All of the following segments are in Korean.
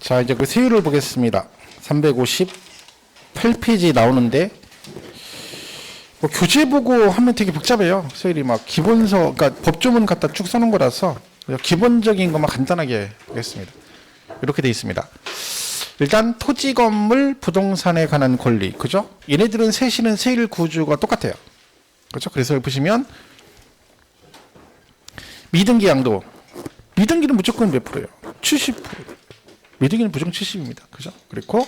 자, 이제 그 세율을 보겠습니다. 358페이지 나오는데, 뭐 교재 보고 하면 되게 복잡해요. 세율이 막 기본서, 그러니까 법조문 갖다 쭉 써놓은 거라서 기본적인 것만 간단하게 하겠습니다. 이렇게 돼 있습니다. 일단 토지, 건물, 부동산에 관한 권리, 그죠? 얘네들은 셋이는 세율 구조가 똑같아요. 그죠? 그래서 여기 보시면 미등기 양도, 미등기는 무조건 몇 프로예요? 70%. 미등기는 무조건 70입니다. 그죠? 그리고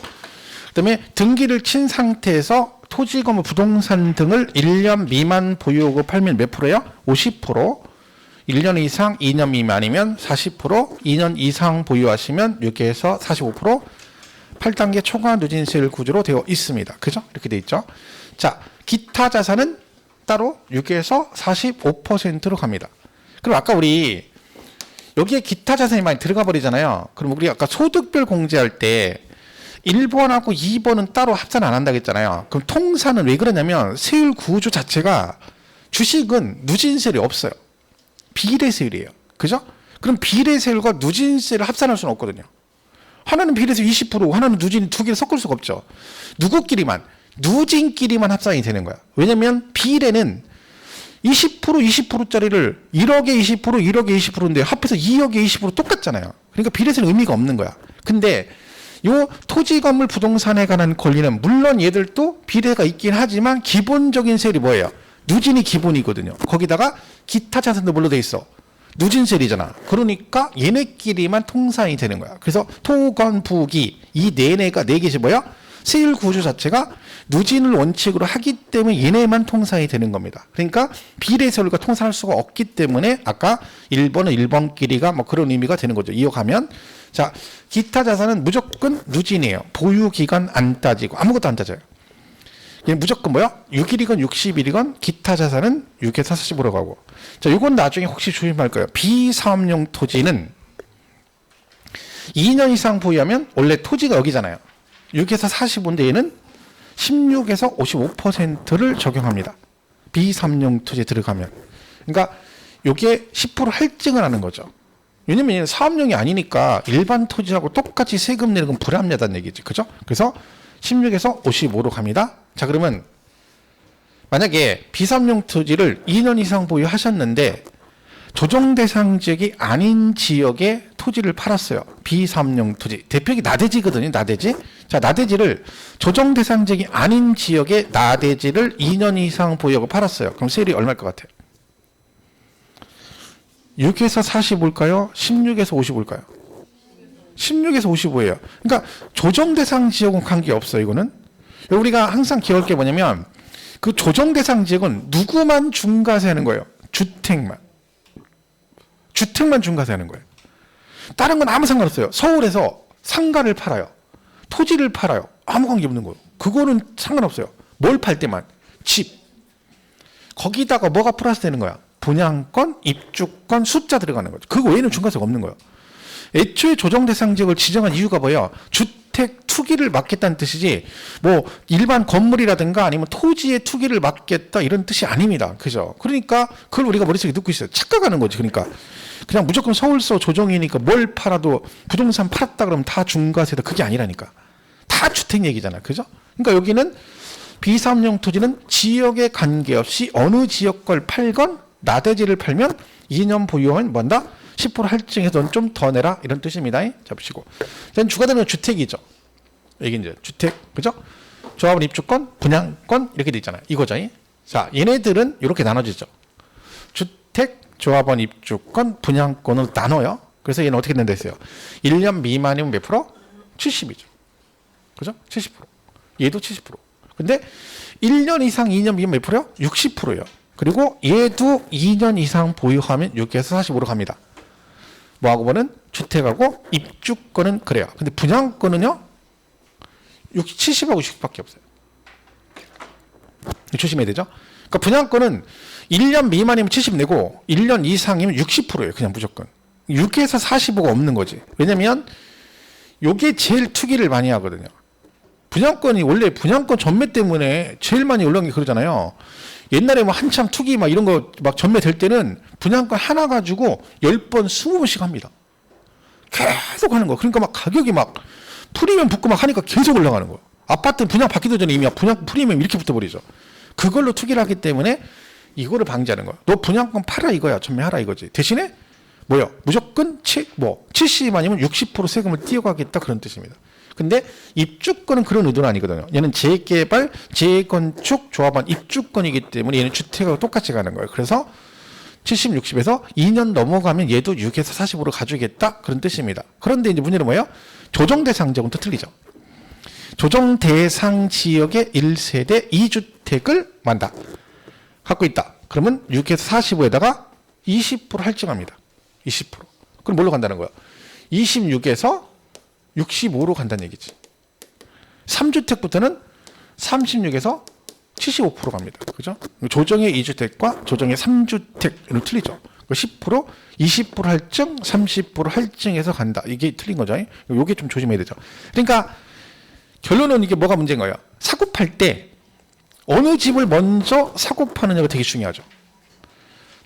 그다음에 등기를 친 상태에서 토지, 건물, 부동산 등을 1년 미만 보유하고 팔면 몇 프로예요? 50%. 1년 이상, 2년 미만이면 40%, 2년 이상 보유하시면 6에서 45%, 8단계 초과 누진세율 구조로 되어 있습니다. 그죠? 이렇게 되어 있죠. 자, 기타 자산은 따로 6에서 45%로 갑니다. 그럼 아까 우리 여기에 기타 자산이 많이 들어가 버리잖아요. 그럼 우리 아까 소득별 공제할 때 1번하고 2번은 따로 합산 안 한다고 했잖아요. 그럼 통산은 왜 그러냐면 세율 구조 자체가 주식은 누진세율이 없어요. 비례세율이에요. 그죠? 그럼 비례세율과 누진세를 합산할 수는 없거든요. 하나는 비례세율 20%, 하나는 누진 두 개를 섞을 수가 없죠. 누구끼리만, 누진끼리만 합산이 되는 거야. 왜냐면 비례는 20%짜리를 1억에 20%, 1억에 20%인데 합해서 2억에 20% 똑같잖아요. 그러니까 비례세는 의미가 없는 거야. 근데 요 토지, 건물, 부동산에 관한 권리는 물론 얘들도 비례가 있긴 하지만 기본적인 세율이 뭐예요? 누진이 기본이거든요. 거기다가 기타 자산도 뭘로 돼 있어? 누진세율이잖아. 그러니까 얘네끼리만 통산이 되는 거야. 그래서 토, 건, 부기 이 네네가 네 개씩 뭐야? 세율 구조 자체가 누진을 원칙으로 하기 때문에 얘네만 통산이 되는 겁니다. 그러니까 비례세율과 통산할 수가 없기 때문에 아까 1번은 1번끼리가 뭐 그런 의미가 되는 거죠. 이어가면 자, 기타 자산은 무조건 누진이에요. 보유 기간 안 따지고 아무것도 안 따져요. 얘 무조건 뭐야? 6일이건 60일이건 기타 자산은 6에서 40으로 가고. 자, 이건 나중에 혹시 조심할 거예요. 비사업용 토지는 2년 이상 보유하면 원래 토지가 여기잖아요. 6에서 45인데 얘는 16에서 55%를 적용합니다. 비사업용 토지에 들어가면. 그러니까 이게 10% 할증을 하는 거죠. 왜냐면 얘는 사업용이 아니니까 일반 토지하고 똑같이 세금 내는 건 불합리하다는 얘기지. 그죠? 그래서 16에서 55로 갑니다. 자, 그러면 만약에 비사업용 토지를 2년 이상 보유하셨는데 조정 대상 지역이 아닌 지역에 토지를 팔았어요. 비사업용 토지. 대표적이 나대지거든요. 나대지. 자, 나대지를 조정 대상 지역이 아닌 지역에 나대지를 2년 이상 보유하고 팔았어요. 그럼 세율이 얼마일 것 같아요? 6에서 45일까요? 16에서 55일까요? 16에서 55예요. 그러니까 조정 대상 지역은 관계없어요. 이거는. 우리가 항상 기억할 게 뭐냐면 그 조정 대상 지역은 누구만 중과세하는 거예요. 주택만 중과세하는 거예요. 다른 건 아무 상관없어요. 서울에서 상가를 팔아요. 토지를 팔아요. 아무 관계 없는 거예요. 그거는 상관없어요. 뭘 팔 때만? 집. 거기다가 뭐가 플러스 되는 거야? 분양권, 입주권, 숫자 들어가는 거죠. 그거 외에는 중과세가 없는 거예요. 애초에 조정 대상 지역을 지정한 이유가 뭐예요? 주택 투기를 막겠다는 뜻이지 뭐 일반 건물이라든가 아니면 토지의 투기를 막겠다 이런 뜻이 아닙니다. 그죠? 그러니까 그걸 우리가 머릿속에 넣고 있어요. 착각하는 거지. 그러니까 그냥 무조건 서울서 조정이니까 뭘 팔아도 부동산 팔았다 그러면 다 중과세다. 그게 아니라니까. 다 주택 얘기잖아. 그죠? 그러니까 여기는 비사업용 토지는 지역에 관계없이 어느 지역 걸 팔건 나대지를 팔면 2년 보유하면 뭔다? 10% 할증해서 좀 더 내라 이런 뜻입니다. 잡으시고. then 주가 되는 주택이죠. 이게 이제 주택, 그죠? 조합원 입주권, 분양권 이렇게 돼 있잖아요. 이거죠. 자, 얘네들은 이렇게 나눠지죠. 주택, 조합원 입주권, 분양권으로 나눠요. 그래서 얘는 어떻게 된다 했어요? 1년 미만이면 몇 프로? 70이죠. 그죠? 70%. 얘도 70%. 근데 1년 이상 2년 미만 몇 프로요? 60%예요. 그리고 얘도 2년 이상 보유하면 6에서 40으로 갑니다. 뭐하고 보는 주택하고 입주권은 그래요. 근데 분양권은요? 70하고 60밖에 없어요. 조심해야 되죠? 그러니까 분양권은 1년 미만이면 70 내고 1년 이상이면 60%예요. 그냥 무조건. 6에서 45가 없는 거지. 왜냐면 요게 제일 투기를 많이 하거든요. 분양권이 원래 분양권 전매 때문에 제일 많이 올라온 게 그러잖아요. 옛날에 뭐 한참 투기 막 이런 거 막 전매될 때는 분양권 하나 가지고 10번, 20번씩 합니다. 계속 하는 거. 그러니까 막 가격이 막 프리미엄 붙고 막 하니까 계속 올라가는 거예요. 아파트는 분양 받기도 전에 이미 분양 프리미엄 이렇게 붙어버리죠. 그걸로 투기를 하기 때문에 이거를 방지하는 거야. 너 분양권 팔아 이거야. 전매하라 이거지. 대신에 뭐요? 무조건 70 아니면 60% 세금을 띄어가겠다 그런 뜻입니다. 근데 입주권은 그런 의도는 아니거든요. 얘는 재개발, 재건축 조합원 입주권이기 때문에 얘는 주택하고 똑같이 가는 거예요. 그래서 70, 60에서 2년 넘어가면 얘도 6에서 40으로 가주겠다 그런 뜻입니다. 그런데 이제 문제는 뭐예요? 조정 대상 지역은 또 틀리죠. 조정 대상 지역의 1세대 2주택을 만다. 갖고 있다. 그러면 6에서 45에다가 20% 할증합니다. 20%. 그럼 뭘로 간다는 거야? 26에서 65로 간다는 얘기지. 3주택부터는 36에서 75% 갑니다. 그죠? 조정의 2주택과 조정의 3주택은 틀리죠. 10%, 20% 할증, 30% 할증해서 간다. 이게 틀린 거죠. 이게 좀 조심해야 되죠. 그러니까 결론은 이게 뭐가 문제인 거예요? 사고 팔 때 어느 집을 먼저 사고 파느냐가 되게 중요하죠.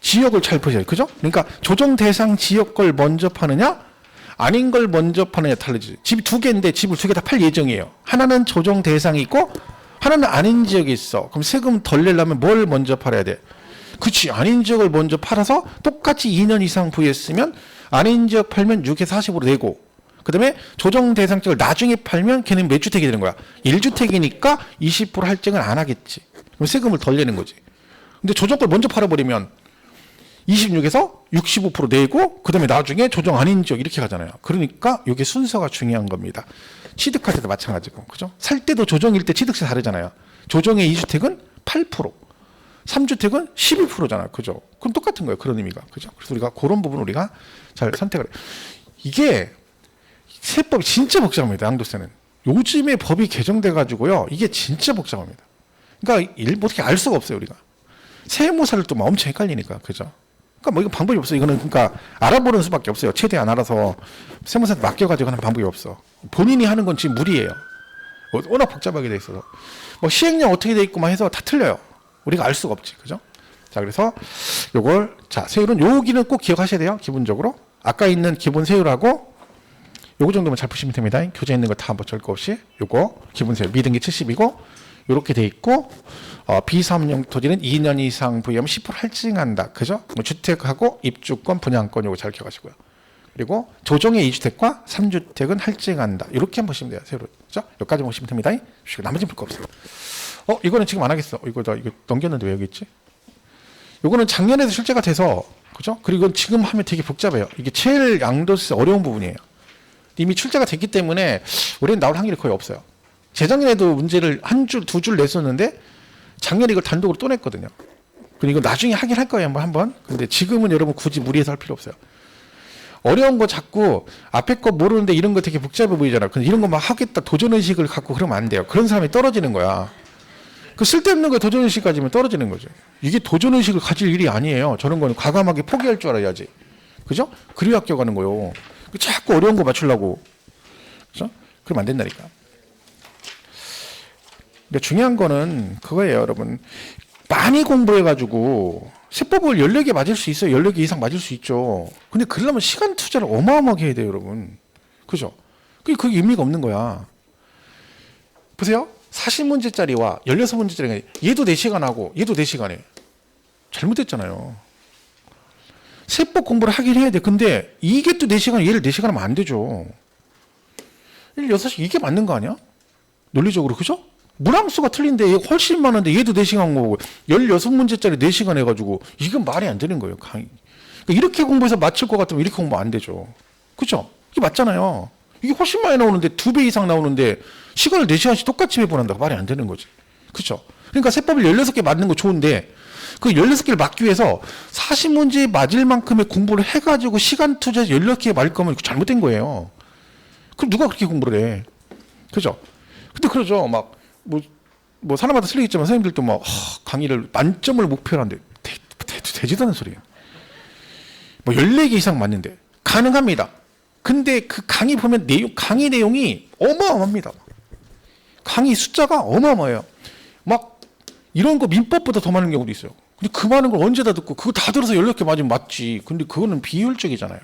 지역을 잘 보셔야 돼요. 그죠? 그러니까 조정 대상 지역 걸 먼저 파느냐 아닌 걸 먼저 파느냐 달라지죠. 집이 두 개인데 집을 두 개 다 팔 예정이에요. 하나는 조정 대상이 있고 하나는 아닌 지역이 있어. 그럼 세금 덜 내려면 뭘 먼저 팔아야 돼? 그치. 아닌 지역을 먼저 팔아서 똑같이 2년 이상 부여했으면 아닌 지역 팔면 6에서 40으로 내고 그 다음에 조정 대상 지역을 나중에 팔면 걔는 몇 주택이 되는 거야? 1주택이니까 20% 할증을 안 하겠지. 그럼 세금을 덜 내는 거지. 근데 조정 걸 먼저 팔아버리면 26에서 65% 내고 그 다음에 나중에 조정 아닌 지역 이렇게 가잖아요. 그러니까 이게 순서가 중요한 겁니다. 취득할 때도 마찬가지고, 그죠? 살 때도 조정일 때 취득세 다르잖아요. 조정의 2주택은 8%, 3주택은 11%잖아요. 그죠? 그럼 똑같은 거예요. 그런 의미가. 그죠? 그래서 우리가 그런 부분 우리가 잘 선택을 해요. 이게 세법이 진짜 복잡합니다. 양도세는. 요즘에 법이 개정돼 가지고요. 이게 진짜 복잡합니다. 그러니까 어떻게 알 수가 없어요, 우리가. 세무사를 또 엄청 헷갈리니까. 그죠? 그러니까 뭐 이건 방법이 없어요. 이거는 그러니까 알아보는 수밖에 없어요. 최대한 알아서 세무사한테 맡겨가지고 하는 방법이 없어. 본인이 하는 건 지금 무리예요. 워낙 복잡하게 돼 있어서. 뭐 시행령 어떻게 돼 있고만 해서 다 틀려요. 우리가 알 수가 없지. 그죠? 자, 그래서 요걸, 자, 세율은 여기는 꼭 기억하셔야 돼요. 기본적으로. 아까 있는 기본 세율하고 요거 정도만 잘 푸시면 됩니다. 교재 있는 거 다 한번 절 거 없이. 요거 기본 세율. 미등기 70이고 요렇게 돼 있고 비사업용 토지는 2년 이상 부여하면 10% 할증한다. 그죠? 뭐 주택하고 입주권, 분양권 요거 잘 기억하시고요. 그리고 조정의 2주택과 3주택은 할증한다. 이렇게 한번 보시면 돼요. 세로. 그죠? 여기까지 보시면 됩니다. 나머지 볼 거 없어요. 이거는 지금 안 하겠어. 이거 넘겼는데 왜 여기 있지? 요거는 작년에도 실제가 돼서, 그죠? 그리고 지금 하면 되게 복잡해요. 이게 제일 양도세 어려운 부분이에요. 이미 출제가 됐기 때문에 올해는 나올 확률이 거의 없어요. 재작년에도 문제를 한 줄, 두 줄 냈었는데 작년에 이걸 단독으로 또 냈거든요. 그리고 이거 나중에 하긴 할 거예요. 한번. 근데 지금은 여러분 굳이 무리해서 할 필요 없어요. 어려운 거 자꾸 앞에 거 모르는데 이런 거 되게 복잡해 보이잖아. 근데 이런 거 막 하겠다 도전의식을 갖고 그러면 안 돼요. 그런 사람이 떨어지는 거야. 그 쓸데없는 거에 도전의식 가지면 떨어지는 거죠. 이게 도전의식을 가질 일이 아니에요. 저런 거는 과감하게 포기할 줄 알아야지. 그죠? 그래야 합격하는 거요. 자꾸 어려운 거 맞추려고. 그죠? 그러면 안 된다니까. 그러니까 중요한 거는 그거예요, 여러분. 많이 공부해가지고 세법을 14개 맞을 수 있어요. 14개 이상 맞을 수 있죠. 근데 그러려면 시간 투자를 어마어마하게 해야 돼요, 여러분. 그죠? 그게 의미가 없는 거야. 보세요. 40문제짜리와 16문제짜리가 얘도 4시간 하고 얘도 4시간 해. 잘못됐잖아요. 세법 공부를 하긴 해야 돼. 근데 이게 또 4시간, 얘를 4시간 하면 안 되죠. 6시 이게 맞는 거 아니야? 논리적으로, 그죠? 문항수가 틀린데 얘 훨씬 많은데 얘도 4시간 거고 16문제짜리 4시간 해가지고 이건 말이 안 되는 거예요. 그러니까 이렇게 공부해서 맞출 것 같으면 이렇게 공부 안 되죠. 그죠? 이게 맞잖아요. 이게 훨씬 많이 나오는데 2배 이상 나오는데 시간을 4시간씩 똑같이 배분한다고 말이 안 되는 거지. 그죠? 그러니까 세법을 16개 맞는 거 좋은데 그 16개를 맞기 위해서 40문제 맞을 만큼의 공부를 해가지고 시간 투자해서 16개 맞을 거면 잘못된 거예요. 그럼 누가 그렇게 공부를 해? 그죠? 근데 그러죠. 뭐 사람마다 틀리겠지만 선생님들도 막 강의를 만점을 목표로 하는데 되지도 않는 소리예요. 뭐 14개 이상 맞는데 가능합니다. 근데 그 강의 보면 강의 내용이 어마어마합니다. 강의 숫자가 어마어마해요. 막 이런 거 민법보다 더 많은 경우도 있어요. 근데 그 많은 걸 언제 다 듣고 그거 다 들어서 16개 맞으면 맞지. 근데 그거는 비효율적이잖아요.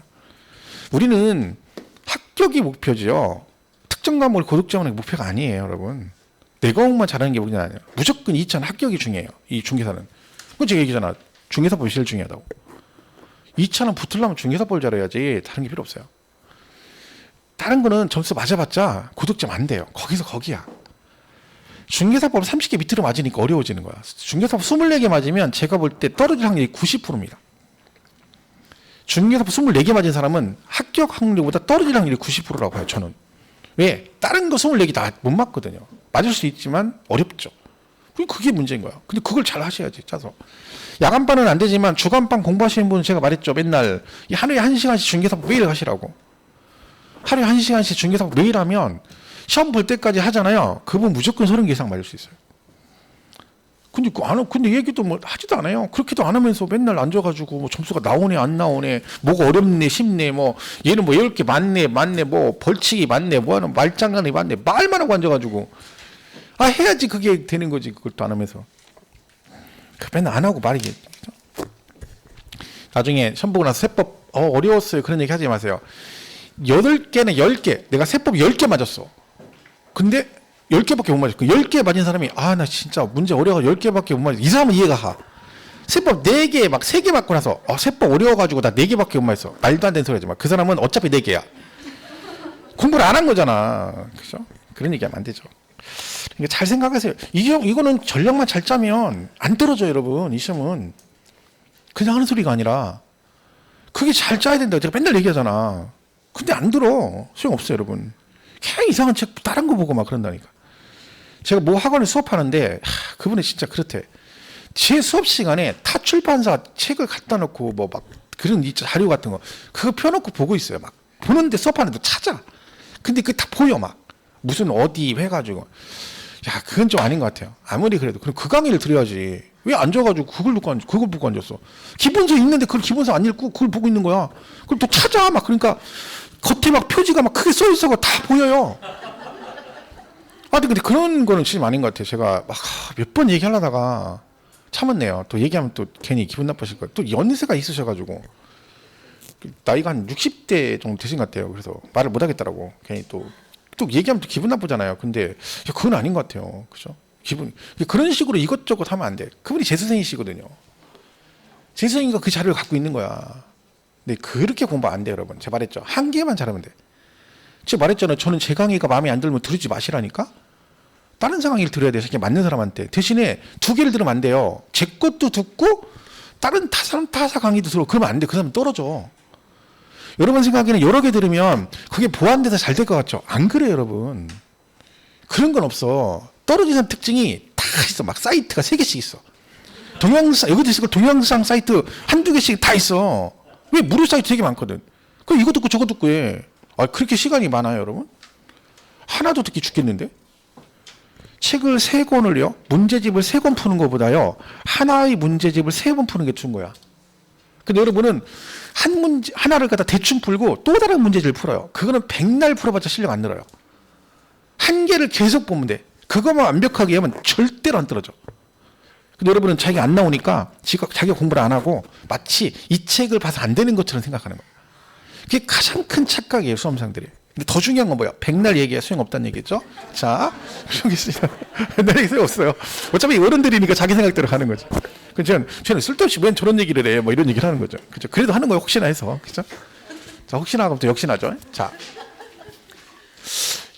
우리는 합격이 목표지요. 특정 과목을 고득점하는 게 목표가 아니에요, 여러분. 내 과목만 잘하는 게 목표는 아니에요. 무조건 2차는 합격이 중요해요. 이 중개사는. 그건 제가 얘기잖아. 중개사법이 제일 중요하다고. 2차는 붙으려면 중개사법을 잘해야지 다른 게 필요 없어요. 다른 거는 점수 맞아봤자 고득점 안 돼요. 거기서 거기야. 중개사법 30개 밑으로 맞으니까 어려워지는 거야. 중개사법 24개 맞으면 제가 볼 때 떨어질 확률이 90%입니다. 중개사법 24개 맞은 사람은 합격 확률보다 떨어질 확률이 90%라고 봐요, 저는. 왜? 다른 거 24개 다 못 맞거든요. 맞을 수 있지만 어렵죠. 그게 문제인 거야. 근데 그걸 잘 하셔야지, 짜서. 야간반은 안 되지만 주간반 공부하시는 분은 제가 말했죠. 맨날 하루에 1시간씩 중개사법 매일 하시라고. 하루에 1시간씩 중개사법 매일 하면 시험 볼 때까지 하잖아요. 그분 무조건 30개 이상 맞을 수 있어요. 근데 얘기도 뭐 하지도 않아요. 그렇게도 안 하면서 맨날 앉아가지고 뭐 점수가 나오네 안 나오네 뭐가 어렵네 쉽네 뭐 얘는 뭐 10개 맞네 뭐 벌칙이 맞네 뭐하는 말장난이 맞네 말만 하고 앉아가지고 해야지 그게 되는 거지. 그걸 또 안 하면서 맨날 안 하고 말이게. 나중에 시험 보고 나서 세법 어려웠어요 그런 얘기 하지 마세요. 8개는 10개 내가 세법 10개 맞았어. 근데 10개밖에 못 맞았고 10개 맞은 사람이 나 진짜 문제 어려워서 10개밖에 못 맞았어. 이 사람은 이해가 가. 세법 4개 막 3개 맞고 나서 세법 어려워가지고 나 4개밖에 못 맞았어. 말도 안 되는 소리 하지 마. 그 사람은 어차피 4개야. 공부를 안 한 거잖아. 그죠? 그런 얘기하면 안 되죠. 그러니까 잘 생각하세요. 이거는 전략만 잘 짜면 안 떨어져요, 여러분. 이 시험은 그냥 하는 소리가 아니라 그게 잘 짜야 된다고 제가 맨날 얘기하잖아. 근데 안 들어. 소용없어요, 여러분. 그냥 이상한 책 다른 거 보고 막 그런다니까. 제가 뭐 학원에 수업하는데 그분이 진짜 그렇대. 제 수업 시간에 타 출판사 책을 갖다 놓고 뭐 막 그런 자료 같은 거 그거 펴놓고 보고 있어요. 막 보는데 수업하는데 찾아. 근데 그게 다 보여 막. 무슨 어디 해가지고. 그건 좀 아닌 것 같아요. 아무리 그래도. 그럼 그 강의를 들어야지. 왜 앉아가지고 그걸 보고 앉았어. 기본서 읽는데 그걸 기본서 안 읽고 그걸 보고 있는 거야. 그럼 또 찾아. 막 그러니까 겉에 막 표지가 막 크게 써 있어서 다 보여요. 근데 그런 거는 진짜 아닌 것 같아요. 제가 막 몇 번 얘기하려다가 참았네요. 또 얘기하면 또 괜히 기분 나쁘실 거예요. 또 연세가 있으셔가지고 나이가 한 60대 정도 되신 것 같아요. 그래서 말을 못 하겠더라고. 괜히 또 얘기하면 또 기분 나쁘잖아요. 근데 그건 아닌 것 같아요. 그죠? 그런 식으로 이것저것 하면 안 돼. 그분이 제 선생이시거든요. 제 선생이가 그 자료를 갖고 있는 거야. 근데 그렇게 공부 안 돼, 여러분. 제가 말했죠. 한 개만 잘하면 돼. 제가 말했잖아요. 저는 제 강의가 마음에 안 들면 들으지 마시라니까. 다른 강의를 들어야 돼요. 자기 맞는 사람한테. 대신에 2개를 들으면 안 돼요. 제 것도 듣고 다른 타사 강의도 들어. 그러면 안 돼. 그 사람 떨어져. 여러분 생각에는 여러 개 들으면 그게 보완돼서 잘 될 것 같죠? 안 그래요, 여러분. 그런 건 없어. 떨어지는 특징이 다 있어. 막 사이트가 3개씩 있어. 여기도 있을 걸 동영상 사이트 한두 개씩 다 있어. 왜 무료 사이트 되게 많거든. 그럼 이거 듣고 저거 듣고 해. 그렇게 시간이 많아요, 여러분? 하나도 듣기 죽겠는데? 책을 3권을요, 문제집을 3권 푸는 것보다요, 하나의 문제집을 3번 푸는 게 좋은 거야. 근데 여러분은 하나를 갖다 대충 풀고 또 다른 문제집을 풀어요. 그거는 백날 풀어봤자 실력 안 늘어요. 한 개를 계속 보면 돼. 그것만 완벽하게 하면 절대로 안 떨어져. 근데 여러분은 자기가 안 나오니까 자기가 공부를 안 하고 마치 이 책을 봐서 안 되는 것처럼 생각하는 거예요. 그게 가장 큰 착각이에요, 수험생들이. 근데 더 중요한 건 뭐야? 백날 얘기해 소용없다는 얘기겠죠? 자, 여기 있어요. 백날 얘기 소용없어요. 어차피 어른들이니까 자기 생각대로 하는 거죠. 저는 쓸데없이 왜 저런 얘기를 해? 뭐 이런 얘기를 하는 거죠. 그죠? 그래도 하는 거예요, 혹시나 해서. 그죠? 자, 혹시나 하면 또 역시나죠. 자.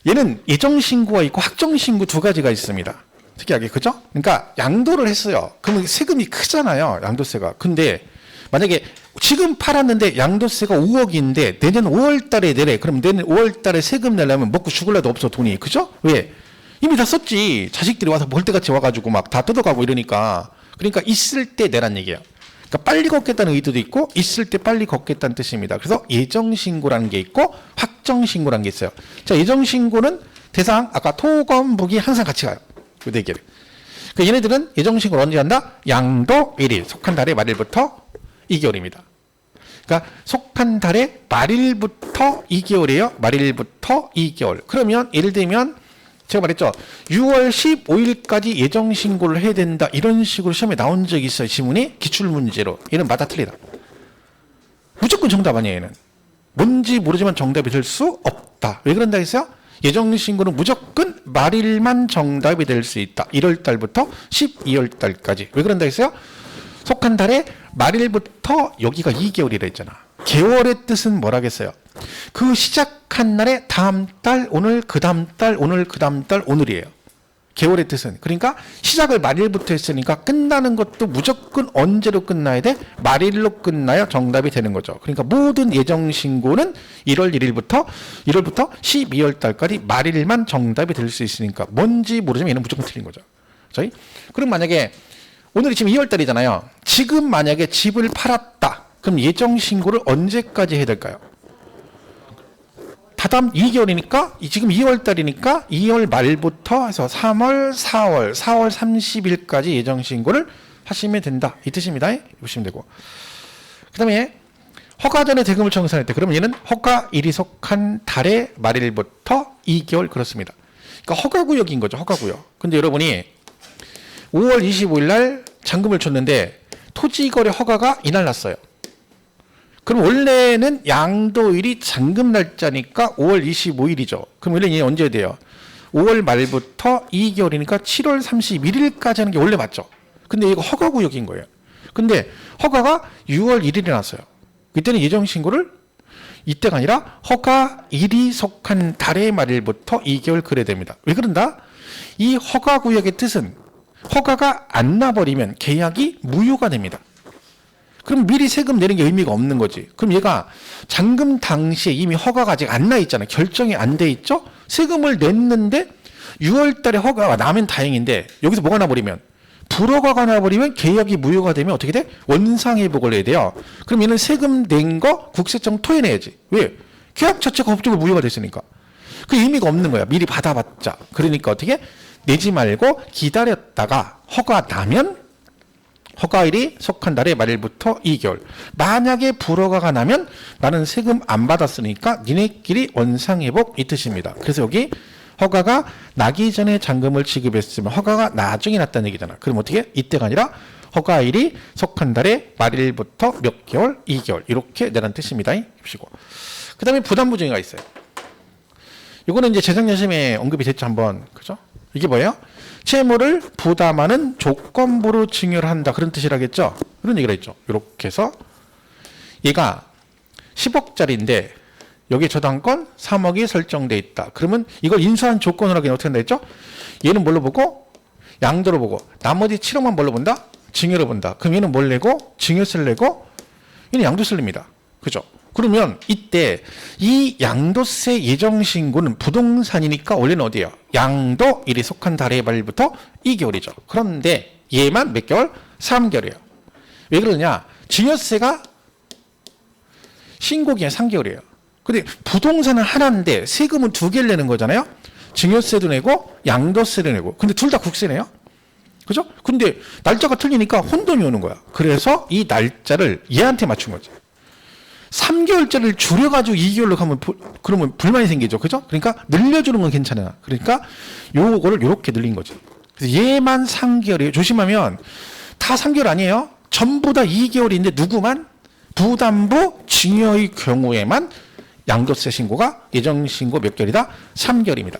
얘는 예정신고가 있고 확정신고 2가지가 있습니다. 특이하게, 그죠? 그러니까 양도를 했어요. 그러면 세금이 크잖아요, 양도세가. 근데 만약에 지금 팔았는데 양도세가 5억인데 내년 5월 달에 내래. 그럼 내년 5월 달에 세금 내려면 먹고 죽을래도 없어, 돈이. 그죠? 왜? 이미 다 썼지. 자식들이 와서 벌떼같이 와가지고 막 다 뜯어가고 이러니까. 그러니까 있을 때 내란 얘기예요. 그러니까 빨리 걷겠다는 의도도 있고 있을 때 빨리 걷겠다는 뜻입니다. 그래서 예정신고라는 게 있고 확정신고라는 게 있어요. 자, 예정신고는 대상 아까 토건부기 항상 같이 가요. 그 4개를. 그러니까 얘네들은 예정신고를 언제 한다? 양도 1일, 속한 달의 말일부터 2개월입니다. 그러니까 속한 달의 말일부터 2개월이에요. 말일부터 2개월. 그러면 예를 들면 제가 말했죠. 6월 15일까지 예정신고를 해야 된다. 이런 식으로 시험에 나온 적이 있어요. 지문이 기출문제로. 얘는 맞아 틀리다. 무조건 정답 아니에요, 얘는. 뭔지 모르지만 정답이 될 수 없다. 왜 그런다 했어요? 예정신고는 무조건 말일만 정답이 될 수 있다. 1월 달부터 12월 달까지. 왜 그런다 했어요? 속한 달에 말일부터 여기가 2개월이라 했잖아. 개월의 뜻은 뭐라겠어요? 그 시작한 날에 다음 달, 오늘, 그 다음 달, 오늘, 그 다음 달, 오늘이에요. 개월의 뜻은. 그러니까 시작을 말일부터 했으니까 끝나는 것도 무조건 언제로 끝나야 돼? 말일로 끝나야 정답이 되는 거죠. 그러니까 모든 예정신고는 1월 1일부터 12월 달까지 말일만 정답이 될 수 있으니까 뭔지 모르지만 얘는 무조건 틀린 거죠. 저희 그럼 만약에 오늘이 지금 2월 달이잖아요. 지금 만약에 집을 팔았다. 그럼 예정신고를 언제까지 해야 될까요? 다다음 2개월이니까 지금 2월 달이니까 2월 말부터 해서 3월, 4월 30일까지 예정신고를 하시면 된다. 이 뜻입니다. 보시면 되고. 그 다음에 허가 전에 대금을 청산할 때 그러면 얘는 허가일이 속한 달의 말일부터 2개월 그렇습니다. 그러니까 허가구역인 거죠. 허가구역. 근데 여러분이 5월 25일 날 잔금을 줬는데 토지거래 허가가 이날 났어요. 그럼 원래는 양도일이 잔금 날짜니까 5월 25일이죠. 그럼 원래 얘 언제 돼요? 5월 말부터 2개월이니까 7월 31일까지 하는 게 원래 맞죠. 근데 이거 허가구역인 거예요. 근데 허가가 6월 1일에 났어요. 그때는 예정신고를 이때가 아니라 허가일이 속한 달의 말일부터 2개월 그래야 됩니다. 왜 그런다? 이 허가구역의 뜻은 허가가 안 나버리면 계약이 무효가 됩니다. 그럼 미리 세금 내는 게 의미가 없는 거지. 그럼 얘가 잔금 당시에 이미 허가가 아직 안 나 있잖아요. 결정이 안 돼 있죠? 세금을 냈는데 6월 달에 허가가 나면 다행인데 여기서 뭐가 나버리면 불허가가 나버리면 계약이 무효가 되면 어떻게 돼? 원상회복을 해야 돼요. 그럼 얘는 세금 낸 거 국세청 토해내야지. 왜? 계약 자체가 법적으로 무효가 됐으니까. 그 의미가 없는 거야. 미리 받아봤자. 그러니까 어떻게? 내지 말고 기다렸다가 허가 나면 허가일이 속한 달의 말일부터 2개월. 만약에 불허가가 나면 나는 세금 안 받았으니까 니네끼리 원상회복 이 뜻입니다. 그래서 여기 허가가 나기 전에 잔금을 지급했으면 허가가 나중에 났다는 얘기잖아. 그럼 어떻게? 이때가 아니라 허가일이 속한 달의 말일부터 몇 개월? 2개월. 이렇게 내라는 뜻입니다. 보시고. 그 다음에 부담부 증여가 있어요. 이거는 이제 재작년시험에 언급이 됐죠. 한번. 그죠? 이게 뭐예요? 채무를 부담하는 조건부로 증여를 한다. 그런 뜻이라겠죠? 그런 얘기를 했죠. 이렇게 해서 얘가 10억짜리인데 여기 저당권 3억이 설정돼 있다. 그러면 이걸 인수한 조건으로 하기는 어떻게 한다 했죠? 얘는 뭘로 보고? 양도로 보고. 나머지 7억만 뭘로 본다? 증여로 본다. 그럼 얘는 뭘 내고? 증여세를 내고 얘는 양도세를 냅니다. 그죠? 그러면 이때 이 양도세 예정신고는 부동산이니까 원래는 어디예요? 양도일이 속한 달의 말부터 2개월이죠. 그런데 얘만 몇 개월? 3개월이에요. 왜 그러냐? 증여세가 신고기간 3개월이에요. 근데 부동산은 하나인데 세금은 2개를 내는 거잖아요. 증여세도 내고 양도세도 내고. 근데 둘 다 국세네요. 그죠? 근데 날짜가 틀리니까 혼돈이 오는 거야. 그래서 이 날짜를 얘한테 맞춘 거지. 3개월짜리를 줄여가지고 2개월로 가면 그러면 불만이 생기죠. 그죠? 그러니까 늘려주는 건 괜찮아. 그러니까 요거를 요렇게 늘린 거지. 그래서 얘만 3개월이에요. 조심하면 다 3개월 아니에요. 전부 다 2개월인데 누구만? 부담부 증여의 경우에만 양도세 신고가 예정신고 몇 개월이다? 3개월입니다.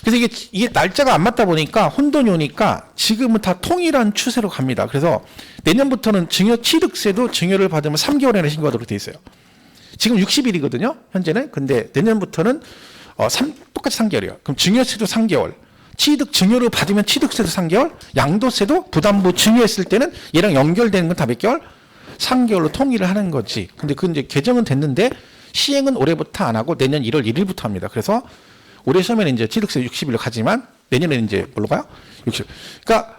그래서 이게 날짜가 안 맞다 보니까 혼돈이 오니까 지금은 다 통일한 추세로 갑니다. 그래서 내년부터는 증여 취득세도 증여를 받으면 3개월 안에 신고하도록 돼 있어요. 지금 60일이거든요. 현재는. 근데 내년부터는 똑같이 3개월이에요. 그럼 증여세도 3개월. 취득 증여를 받으면 취득세도 3개월. 양도세도 부담부 증여했을 때는 얘랑 연결되는 건 다 몇 개월? 3개월로 통일을 하는 거지. 근데 그 이제 개정은 됐는데 시행은 올해부터 안 하고 내년 1월 1일부터 합니다. 그래서 올해 시험에는 이제 취득세 60일로 가지만 내년에는 이제 뭘로 가요? 60일. 그러니까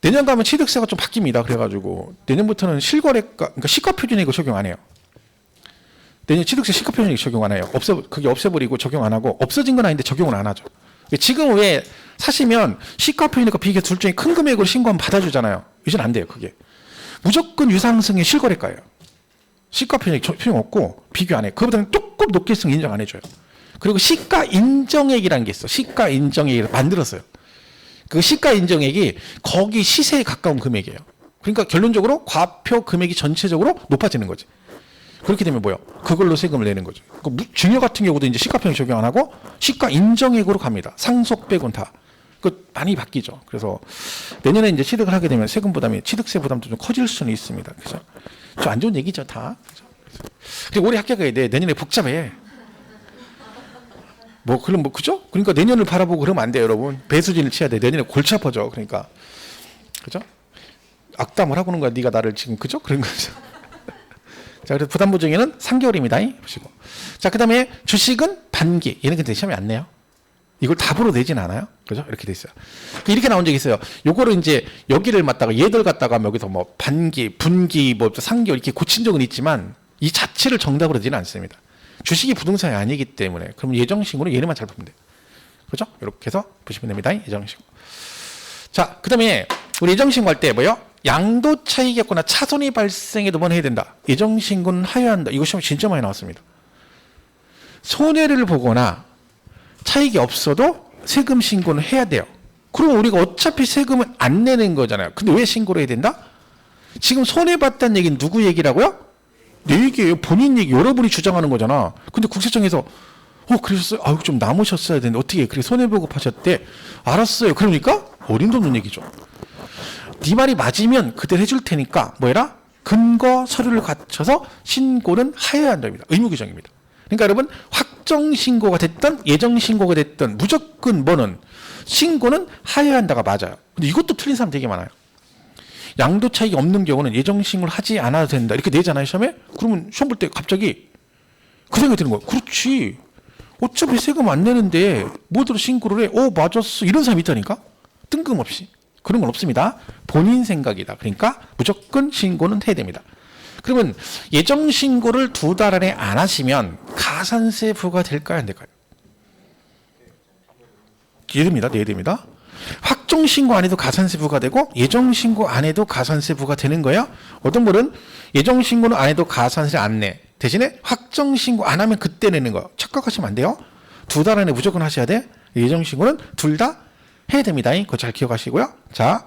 내년 가면 취득세가 좀 바뀝니다. 그래가지고 내년부터는 실거래가, 그러니까 시가표준에 이거 적용 안 해요. 내년 취득세 시가표준에 적용 안 해요. 그게 없애버리고 적용 안 하고 없어진 건 아닌데 적용을 안 하죠. 지금 왜 사시면 시가표준과 비교 둘 중에 큰 금액으로 신고하면 받아주잖아요. 이제는 안 돼요. 그게. 무조건 유상승의 실거래가예요. 시가표준액 표현 없고 비교 안 해. 그거보다는 조금 높게 있으면 인정 안 해줘요. 그리고 시가 인정액이라는 게 있어. 시가 인정액을 만들었어요. 그 시가 인정액이 거기 시세에 가까운 금액이에요. 그러니까 결론적으로 과표 금액이 전체적으로 높아지는 거지. 그렇게 되면 뭐요? 그걸로 세금을 내는 거죠. 증여 같은 경우도 이제 시가평 적용 안 하고 시가 인정액으로 갑니다. 상속 빼곤 다. 그 많이 바뀌죠. 그래서 내년에 이제 취득을 하게 되면 세금 부담이 취득세 부담도 좀 커질 수는 있습니다. 그래서 좀 안 좋은 얘기죠, 다. 그리고 올해 합격해야 돼. 내년에 복잡해. 그럼 그죠? 그러니까 내년을 바라보고 그러면 안 돼요, 여러분. 배수진을 치야 돼. 내년에 골치 아파져. 그러니까. 그죠? 악담을 하고 있는 거야. 네가 나를 지금, 그죠? 그런 거죠. 자, 그래서 부담보증에는 3개월입니다. 보시고. 자, 그 다음에 주식은 반기. 얘는 근데 시험에 안 내요. 이걸 답으로 내진 않아요. 그죠? 이렇게 돼 있어요. 이렇게 나온 적이 있어요. 요거를 이제 여기를 맞다가 얘들 갖다가 여기서 뭐 반기, 분기, 뭐 3개월 이렇게 고친 적은 있지만 이 자체를 정답으로 내지는 않습니다. 주식이 부동산이 아니기 때문에 그럼 예정신고는 얘네만 잘 보면 돼요. 그죠? 이렇게 해서 보시면 됩니다. 예정신고. 자, 그 다음에 우리 예정신고할 때 뭐요? 양도 차익이 없거나 차손이 발생해도 뭐 해야 된다. 예정신고는 하여야 한다. 이거 시험 진짜 많이 나왔습니다. 손해를 보거나 차익이 없어도 세금 신고는 해야 돼요. 그럼 우리가 어차피 세금은 안 내는 거잖아요. 근데 왜 신고를 해야 된다? 지금 손해봤다는 얘기는 누구 얘기라고요? 내 얘기예요. 본인 얘기, 여러분이 주장하는 거잖아. 근데 국세청에서 그러셨어요? 아유, 좀 남으셨어야 되는데 어떻게 그렇게 손해보고 파셨대? 알았어요. 그러니까 어림도 없는 얘기죠. 네 말이 맞으면 그대로 해줄 테니까 뭐해라? 근거 서류를 갖춰서 신고는 하여야 한답니다. 의무 규정입니다. 그러니까 여러분 확정 신고가 됐든 예정 신고가 됐든 무조건 뭐는 신고는 하여야 한다가 맞아요. 근데 이것도 틀린 사람 되게 많아요. 양도 차익이 없는 경우는 예정 신고를 하지 않아도 된다. 이렇게 내잖아요, 시험에. 그러면 시험 볼 때 갑자기 그 생각이 드는 거예요. 그렇지. 어차피 세금 안 내는데 뭐대로 신고를 해? 맞았어. 이런 사람이 있다니까? 뜬금없이. 그런 건 없습니다. 본인 생각이다. 그러니까 무조건 신고는 해야 됩니다. 그러면 예정 신고를 2달 안에 안 하시면 가산세 부과될까요? 안 될까요? 예됩니다. 네, 됩니다. 확정 신고 안 해도 가산세 부과되고 예정 신고 안 해도 가산세 부과되는 거예요. 어떤 분은 예정 신고는 안 해도 가산세 안 내. 대신에 확정 신고 안 하면 그때 내는 거. 착각하시면 안 돼요. 2달 안에 무조건 하셔야 돼. 예정 신고는 둘 다 해야 됩니다. 그거 잘 기억하시고요. 자,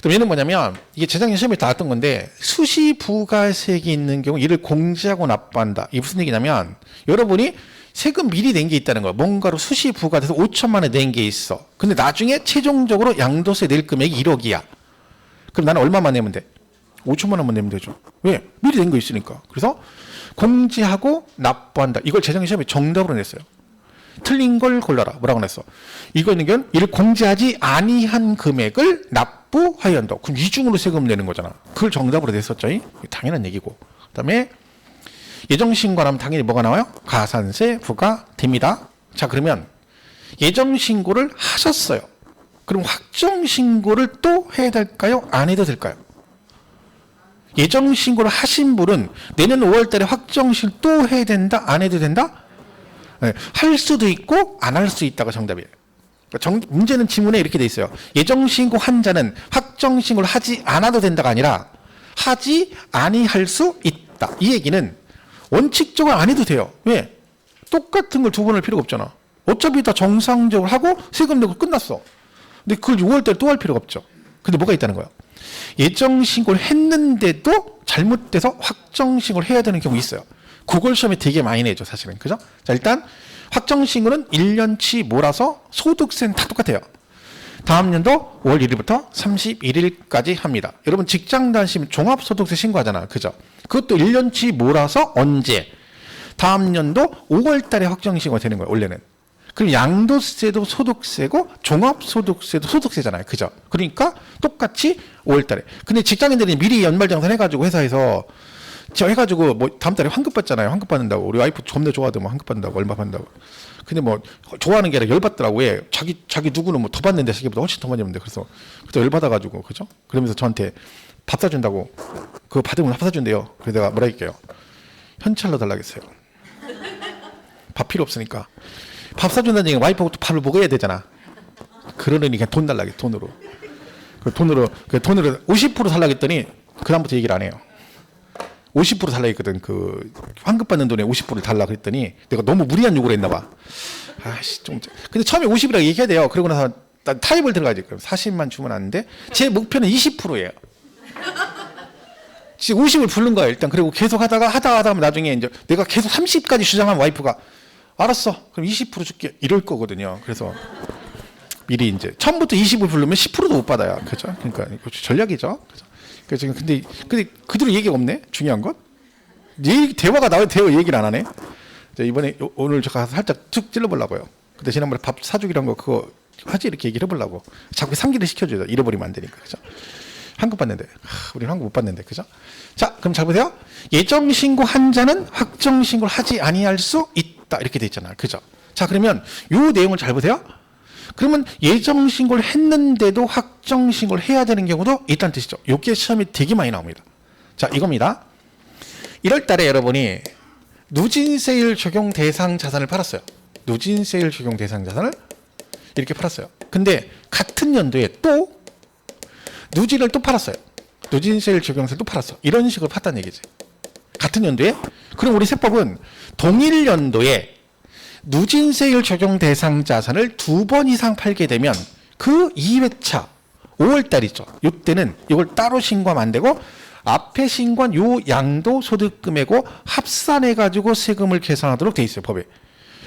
그럼 얘는 뭐냐면 이게 재작년 시험에 나왔던 건데 수시 부가세액이 있는 경우 이를 공제하고 납부한다. 이게 무슨 얘기냐면 여러분이 세금 미리 낸 게 있다는 거예요. 뭔가로 수시 부과돼서 5천만 원 낸 게 있어. 근데 나중에 최종적으로 양도세 낼 금액이 1억이야. 그럼 나는 얼마만 내면 돼? 5천만 원만 내면 되죠. 왜? 미리 낸 거 있으니까. 그래서 공제하고 납부한다. 이걸 재작년 시험에 정답으로 냈어요. 틀린 걸 골라라. 뭐라고 냈어? 이거 있는 건 이를 공제하지 아니한 금액을 납부하여야 한다. 그럼 이중으로 세금 내는 거잖아. 그걸 정답으로 냈었죠. 당연한 얘기고. 그다음에 예정신고하면 당연히 뭐가 나와요? 가산세 부과됩니다. 자, 그러면 예정신고를 하셨어요. 그럼 확정신고를 또 해야 될까요? 안 해도 될까요? 예정신고를 하신 분은 내년 5월 달에 확정신고 또 해야 된다? 안 해도 된다? 네, 할 수도 있고 안 할 수 있다가 정답이에요. 문제는 지문에 이렇게 돼 있어요. 예정신고 환자는 확정신고를 하지 않아도 된다가 아니라 하지 아니할 수 있다. 이 얘기는 원칙적으로 안 해도 돼요. 왜? 똑같은 걸 2번 할 필요가 없잖아. 어차피 다 정상적으로 하고 세금 내고 끝났어. 근데 그걸 6월 달에 또 할 필요가 없죠. 근데 뭐가 있다는 거예요? 예정신고를 했는데도 잘못돼서 확정신고를 해야 되는 경우 있어요. 그걸 시험에 되게 많이 내죠, 사실은. 그죠? 자, 일단 확정신고는 1년치 몰아서 소득세는 다 똑같아요. 다음 연도 5월 1일부터 31일까지 합니다. 여러분 직장 다니시면 종합소득세 신고하잖아. 그죠? 그것도 1년치 몰아서 언제? 다음 연도 5월 달에 확정신고가 되는 거예요, 원래는. 그럼 양도세도 소득세고 종합소득세도 소득세잖아요. 그죠? 그러니까 똑같이 5월 달에. 근데 직장인들이 미리 연말정산 해가지고 회사에서 저 해가지고 뭐 다음 달에 환급 받잖아요. 환급 받는다고. 우리 와이프 겁나 좋아하더만 환급 받는다고. 얼마 받는다고. 근데 뭐 좋아하는 게 아니라 열받더라고. 왜? 자기 누구는 뭐 더 받는데 자기보다 훨씬 더 많이 받는데. 그래서 그때 열받아가지고. 그죠? 그러면서 저한테 밥 사준다고. 그거 받으면 밥 사준대요. 그래서 내가 뭐라 할게요. 현찰로 달라겠어요. 밥 필요 없으니까. 밥 사준다는 얘기는 와이프하고 또 밥을 먹어야 되잖아. 그러니 그냥 돈 달라게. 돈으로. 그 돈으로 50% 달라겠더니 그다음부터 얘기를 안 해요. 50% 달라 했거든. 그 환급 받는 돈에 50%를 달라 그랬더니 내가 너무 무리한 요구를 했나 봐. 아씨 좀. 근데 처음에 50이라고 얘기해야 돼요. 그러고 나서 타입을 들어가야지. 그럼 40만 주면 안 돼. 제 목표는 20%예요. 지금 50을 부른 거야 일단. 그리고 계속 하다가 나중에 이제 내가 계속 30까지 주장한 와이프가 알았어 그럼 20% 줄게 이럴 거거든요. 그래서 미리 이제 처음부터 20을 부르면 10%도 못 받아요. 그죠? 그러니까 이거 전략이죠. 그래서 지금 근데 그대로 얘기가 없네. 중요한 건 대화가 나와도 대화 얘기를 안 하네. 이번에 오늘 제가 살짝 툭 찔러보려고요. 근데 지난번에 밥 사주기로 한 거 그거 하지 이렇게 얘기를 해보려고. 자꾸 상기를 시켜줘요. 잃어버리면 안 되니까. 그죠? 한국 받는데 우리는 한국 못 받는데. 그죠? 자 그럼 잘 보세요. 예정신고 한 자는 확정신고를 하지 아니할 수 있다 이렇게 돼 있잖아요. 그죠? 자 그러면 요 내용을 잘 보세요. 그러면 예정신고를 했는데도 확정신고를 해야 되는 경우도 있다는 뜻이죠. 요게 시험이 되게 많이 나옵니다. 자 이겁니다. 1월 달에 여러분이 누진세율 적용 대상 자산을 팔았어요. 누진세율 적용 대상 자산을 이렇게 팔았어요. 근데 같은 연도에 또 누진을 또 팔았어요. 누진세율 적용세를 또 팔았어. 이런 식으로 팠다는 얘기지. 같은 연도에? 그럼 우리 세법은 동일 연도에 누진세율 적용 대상 자산을 2번 이상 팔게 되면 그 2회차 5월 달이죠. 이때는 이걸 따로 신고하면 안 되고 앞에 신고한 요 양도소득금액고 합산해 가지고 세금을 계산하도록 돼 있어요. 법에.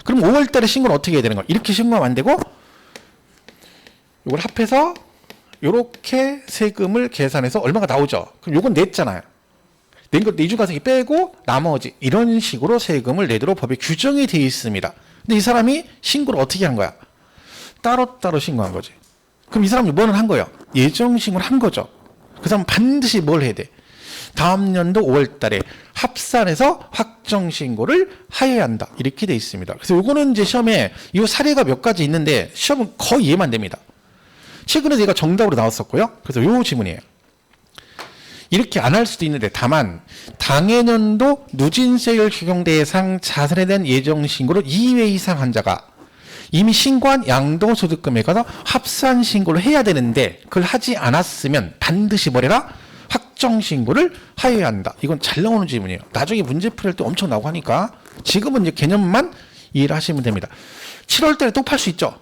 그럼 5월 달에 신고는 어떻게 해야 되는 거야? 이렇게 신고하면 안 되고 이걸 합해서 이렇게 세금을 계산해서 얼마가 나오죠. 그럼 요건 냈잖아요. 낸 것 이주가세기 빼고 나머지 이런 식으로 세금을 내도록 법에 규정이 되어 있습니다. 근데 이 사람이 신고를 어떻게 한 거야? 따로따로 신고한 거지. 그럼 이 사람이 뭐는 한 거예요? 예정신고를 한 거죠. 그 사람은 반드시 뭘 해야 돼? 다음 연도 5월 달에 합산해서 확정신고를 하여야 한다. 이렇게 돼 있습니다. 그래서 요거는 이제 시험에 이 사례가 몇 가지 있는데 시험은 거의 이해만 됩니다. 최근에 제가 정답으로 나왔었고요. 그래서 요 지문이에요. 이렇게 안 할 수도 있는데 다만 당해년도 누진세율 적용 대상 자산에 대한 예정신고를 2회 이상 한 자가 이미 신고한 양도소득금에 가서 합산 신고를 해야 되는데 그걸 하지 않았으면 반드시 뭐래라? 확정신고를 하여야 한다. 이건 잘 나오는 질문이에요. 나중에 문제 풀 때 엄청 나오고 하니까 지금은 이제 개념만 이해를 하시면 됩니다. 7월 달에 또 팔 수 있죠.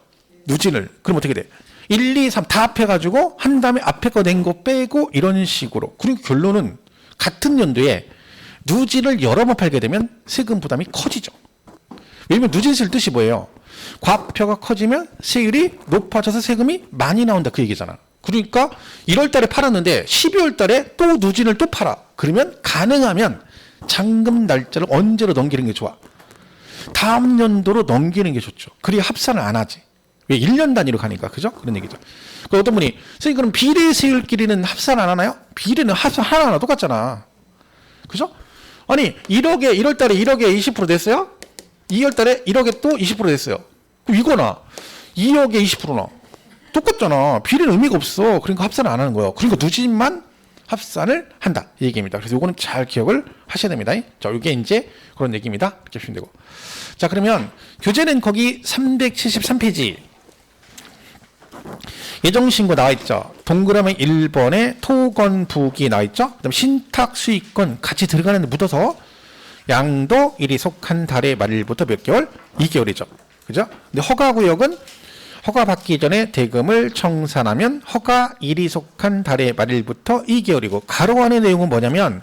누진을. 그럼 어떻게 돼? 1, 2, 3 다 합해가지고 한 다음에 앞에 거 낸 거 빼고 이런 식으로. 그리고 결론은 같은 연도에 누진을 여러 번 팔게 되면 세금 부담이 커지죠. 왜냐면 누진세율 뜻이 뭐예요? 과표가 커지면 세율이 높아져서 세금이 많이 나온다 그 얘기잖아. 그러니까 1월 달에 팔았는데 12월 달에 또 누진을 또 팔아. 그러면 가능하면 잔금 날짜를 언제로 넘기는 게 좋아? 다음 연도로 넘기는 게 좋죠. 그래야 합산을 안 하지. 왜 1년 단위로 가니까. 그죠? 그런 얘기죠. 그 어떤 분이 선생님 그럼 비례세율끼리는 합산 안 하나요? 비례는 합산 하나하나 똑같잖아. 그죠? 아니 1억에 1월 달에 1억에 20% 됐어요? 2월 달에 1억에 또 20% 됐어요. 그럼 이거나 2억에 20%나 똑같잖아. 비례는 의미가 없어. 그러니까 합산을 안 하는 거예요. 그러니까 누진만 합산을 한다. 이 얘기입니다. 그래서 이거는 잘 기억을 하셔야 됩니다. 자, 이게 이제 그런 얘기입니다. 이렇게 보시면 되고. 자, 그러면 교재는 거기 373페이지. 예정신고 나와 있죠. 동그라미 1번에 토건부기 나와 있죠. 그다음 신탁 수익권 같이 들어가는데 묻어서 양도 일이 속한 달의 말일부터 몇 개월? 2개월이죠. 그죠? 근데 허가구역은 허가 받기 전에 대금을 청산하면 허가 일이 속한 달의 말일부터 2개월이고 가로 안의 내용은 뭐냐면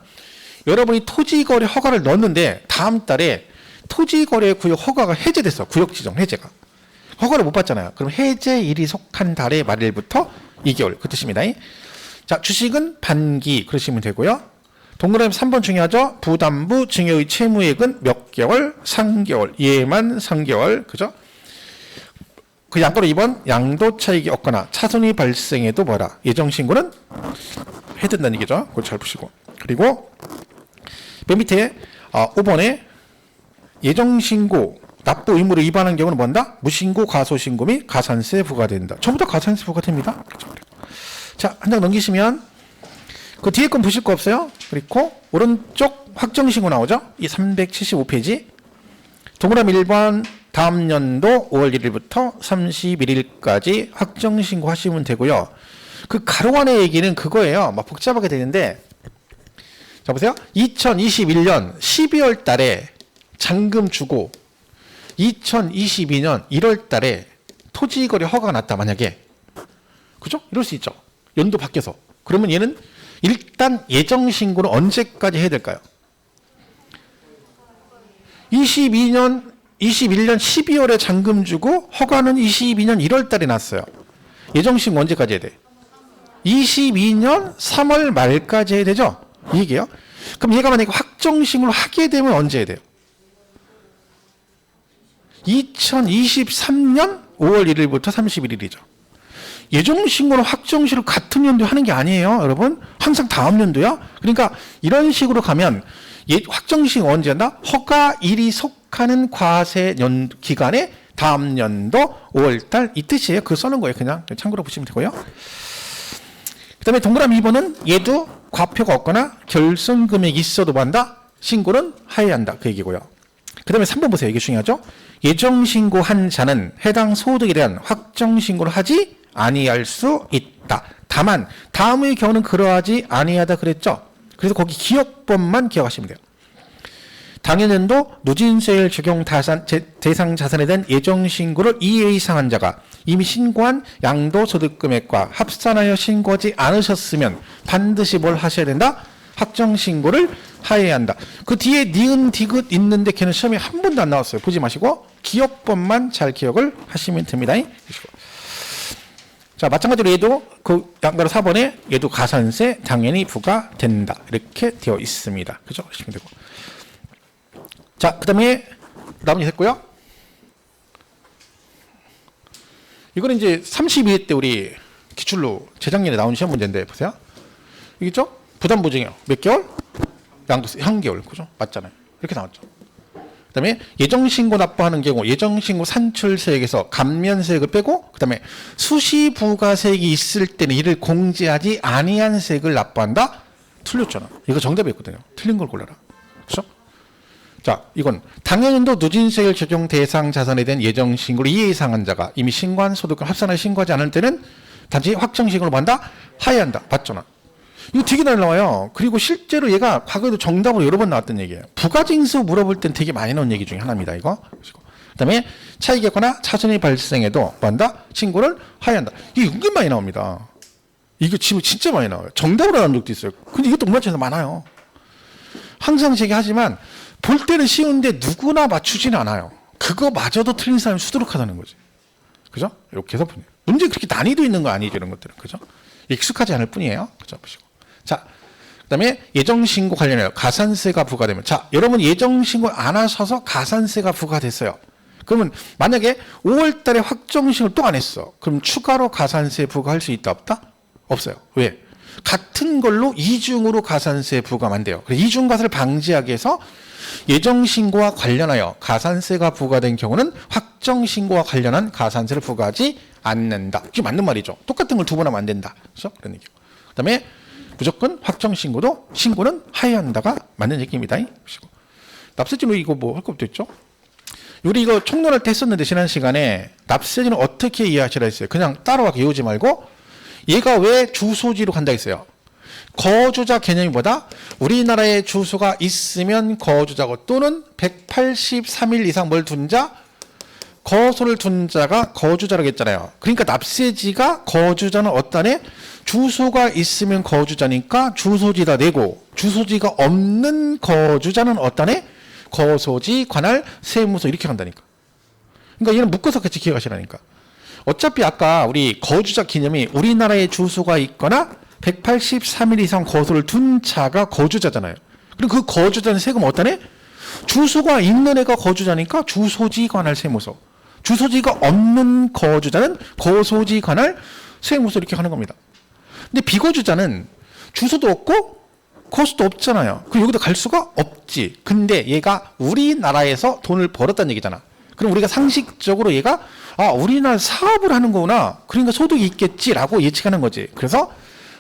여러분이 토지거래 허가를 넣었는데 다음 달에 토지거래 구역 허가가 해제됐어. 구역 지정 해제가. 허가를 못 받잖아요. 그럼 해제일이 속한 달의 말일부터 2개월 그 뜻입니다. 자, 주식은 반기 그러시면 되고요. 동그라미 3번 중요하죠. 부담부 증여의 채무액은 몇 개월? 3개월. 얘만 3개월. 그죠? 그 양도로 2번 양도 차익이 없거나 차손이 발생해도 뭐라? 예정신고는 해야 된다는 얘기죠. 그걸 잘 보시고. 그리고 맨 밑에 5번에 예정신고 납부 의무를 위반한 경우는 뭔다? 무신고, 과소신고 및 가산세 부과된다. 전부 다 가산세 부과됩니다. 자, 한 장 넘기시면 그 뒤에 건 보실 거 없어요? 그리고 오른쪽 확정신고 나오죠? 이 375페이지. 동그라미 1번 다음 연도 5월 1일부터 31일까지 확정신고 하시면 되고요. 그 가로 안의 얘기는 그거예요. 막 복잡하게 되는데 자 보세요. 2021년 12월 달에 잔금 주고 2022년 1월 달에 토지거래 허가가 났다 만약에. 그죠? 이럴 수 있죠. 연도 바뀌어서. 그러면 얘는 일단 예정신고를 언제까지 해야 될까요? 21년 12월에 잔금 주고 허가는 22년 1월 달에 났어요. 예정신고 언제까지 해야 돼? 22년 3월 말까지 해야 되죠? 이게요. 그럼 얘가 만약에 확정신고를 하게 되면 언제 해야 돼요? 2023년 5월 1일부터 31일이죠. 예정신고는 확정신고 같은 연도에 하는 게 아니에요, 여러분. 항상 다음 연도야. 그러니까 이런 식으로 가면 확정신고 언제 한다? 허가일이 속하는 과세 기간에 다음 연도 5월달 이 뜻이에요. 그거 써는 거예요. 그냥 참고로 보시면 되고요. 그 다음에 동그라미 2번은 얘도 과표가 없거나 결손금액이 있어도 한다. 신고는 하여야 한다. 그 얘기고요. 그 다음에 3번 보세요. 이게 중요하죠. 예정신고한 자는 해당 소득에 대한 확정신고를 하지 아니할 수 있다. 다만 다음의 경우는 그러하지 아니하다 그랬죠. 그래서 거기 기억법만 기억하시면 돼요. 당해년도 누진세율 적용 대상 자산에 대한 예정신고를 이해 이상한 자가 이미 신고한 양도소득금액과 합산하여 신고하지 않으셨으면 반드시 뭘 하셔야 된다? 확정신고를 하여야 한다. 그 뒤에 니은 디귿 있는데 걔는 시험에 한 번도 안 나왔어요. 보지 마시고 기억법만 잘 기억을 하시면 됩니다. 자, 마찬가지로 얘도 그 양가로 4번에 얘도 가산세 당연히 부과된다. 이렇게 되어 있습니다. 그죠? 하시면 되고. 자, 그 다음에 나머지 했고요. 이거는 이제 32회 때 우리 기출로 재작년에 나온 시험 문제인데 보세요. 이겠죠? 부담보증이요. 몇 개월? 양도세 한 개월. 그죠? 맞잖아요. 이렇게 나왔죠. 그 다음에 예정신고 납부하는 경우 예정신고 산출세액에서 감면세액을 빼고 그 다음에 수시부가세액이 있을 때는 이를 공제하지 아니한 세액을 납부한다? 틀렸잖아. 이거 정답이었거든요. 틀린 걸 골라라. 그렇죠? 자, 이건 당해년도 누진세율 적용 대상 자산에 대한 예정신고를 이해 이상한 자가 이미 신고한 소득을 합산하여 신고하지 않을 때는 단지 확정신고를 한다? 하여야 한다. 맞잖아. 이거 되게 잘 나와요. 그리고 실제로 얘가 과거에도 정답으로 여러 번 나왔던 얘기예요. 부가징수 물어볼 땐 되게 많이 나온 얘기 중에 하나입니다. 이거. 그 다음에 차익이거나 차손이 발생해도 뭐 한다? 신고를 하여야 한다. 이게 은근 많이 나옵니다. 이거 지금 진짜 많이 나와요. 정답으로 나온 적도 있어요. 근데 이것도 문화체에서 많아요. 항상 제기하지만 볼 때는 쉬운데 누구나 맞추지는 않아요. 그거마저도 틀린 사람이 수두룩하다는 거지. 그죠? 이렇게 해서 문제 그렇게 난이도 있는 거 아니죠, 이런 것들은. 그죠? 익숙하지 않을 뿐이에요. 그죠? 보시고. 자, 그 다음에 예정신고 관련해서 가산세가 부과되면, 자, 여러분 예정신고 안 하셔서 가산세가 부과됐어요. 그러면 만약에 5월 달에 확정신고를 또 안 했어. 그럼 추가로 가산세 부과할 수 있다, 없다? 없어요. 왜? 같은 걸로 이중으로 가산세 부과하면 안 돼요. 그래서 이중과세를 방지하기 위해서 예정신고와 관련하여 가산세가 부과된 경우는 확정신고와 관련한 가산세를 부과하지 않는다. 이게 맞는 말이죠. 똑같은 걸 두 번 하면 안 된다. 그렇죠? 그런 얘기고. 그 다음에 무조건 확정신고도 신고는 하여야 한다가 맞는 얘기입니다. 납세지는 이거 뭐 할 것도 있죠? 우리 이거 총론할 때 했었는데 지난 시간에 납세지는 어떻게 이해하시라 했어요. 그냥 따라와 외우지 말고 얘가 왜 주소지로 간다 했어요. 거주자 개념이 뭐다? 우리나라에 주소가 있으면 거주자고 또는 183일 이상 뭘 둔 자? 거소를 둔 자가 거주자라고 했잖아요. 그러니까 납세지가 거주자는 어떠네? 주소가 있으면 거주자니까 주소지다 내고 주소지가 없는 거주자는 어떠네? 거소지, 관할, 세무서 이렇게 간다니까. 그러니까 얘는 묶어서 같이 기억하시라니까. 어차피 아까 우리 거주자 개념이 우리나라에 주소가 있거나 183일 이상 거소를 둔 자가 거주자잖아요. 그리고 그 거주자는 세금 어떠네? 주소가 있는 애가 거주자니까 주소지, 관할, 세무서. 주소지가 없는 거주자는 거소지, 관할, 세무서 이렇게 하는 겁니다. 근데 비거주자는 주소도 없고 거수도 없잖아요. 그럼 여기도 갈 수가 없지. 근데 얘가 우리나라에서 돈을 벌었다는 얘기잖아. 그럼 우리가 상식적으로 얘가 우리나라 사업을 하는 거구나. 그러니까 소득이 있겠지라고 예측하는 거지. 그래서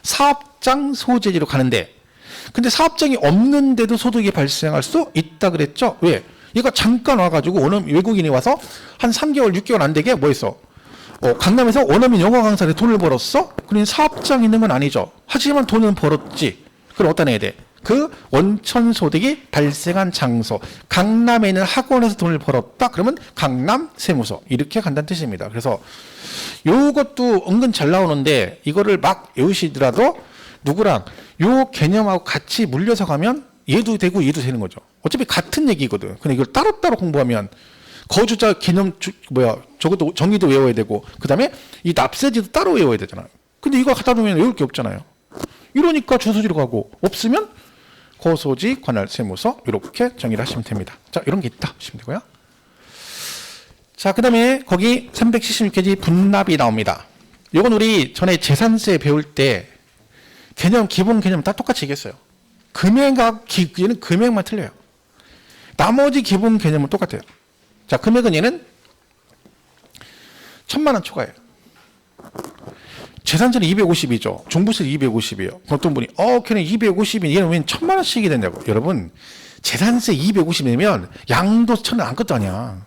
사업장 소재지로 가는데 근데 사업장이 없는데도 소득이 발생할 수 있다 그랬죠. 왜? 얘가 잠깐 와가지고 외국인이 와서 한 3개월, 6개월 안 되게 뭐 했어? 강남에서 원어민 영어 강사에 돈을 벌었어? 그러니 사업장 있는 건 아니죠. 하지만 돈은 벌었지. 그럼 어디다 내야 돼? 그 원천 소득이 발생한 장소. 강남에 있는 학원에서 돈을 벌었다. 그러면 강남 세무서. 이렇게 간다는 뜻입니다. 그래서 요것도 은근 잘 나오는데 이거를 막 외우시더라도 누구랑 요 개념하고 같이 물려서 가면 얘도 되고 얘도 되는 거죠. 어차피 같은 얘기거든. 근데 이걸 따로따로 공부하면 거주자 개념 저것도 정의도 외워야 되고 그다음에 이 납세지도 따로 외워야 되잖아요. 근데 이거 갖다 놓으면 외울 게 없잖아요. 이러니까 주소지로 가고 없으면 거소지 관할 세무서 이렇게 정의를 하시면 됩니다. 자, 이런 게 있다 하시면 되고요. 자, 그다음에 거기 376페이지 분납이 나옵니다. 이건 우리 전에 재산세 배울 때 개념 기본 개념 다 똑같이 얘기했어요. 금액과 얘는 금액만 틀려요. 나머지 기본 개념은 똑같아요. 자, 금액은 얘는 1,000만 원 초과예요. 재산세는 250이죠. 종부세 250이에요. 어떤 분이 걔는 250이 얘는 왜 1,000만 원씩이 된다고? 여러분, 재산세 250이면 양도세 1,000원 안 것도 아니야.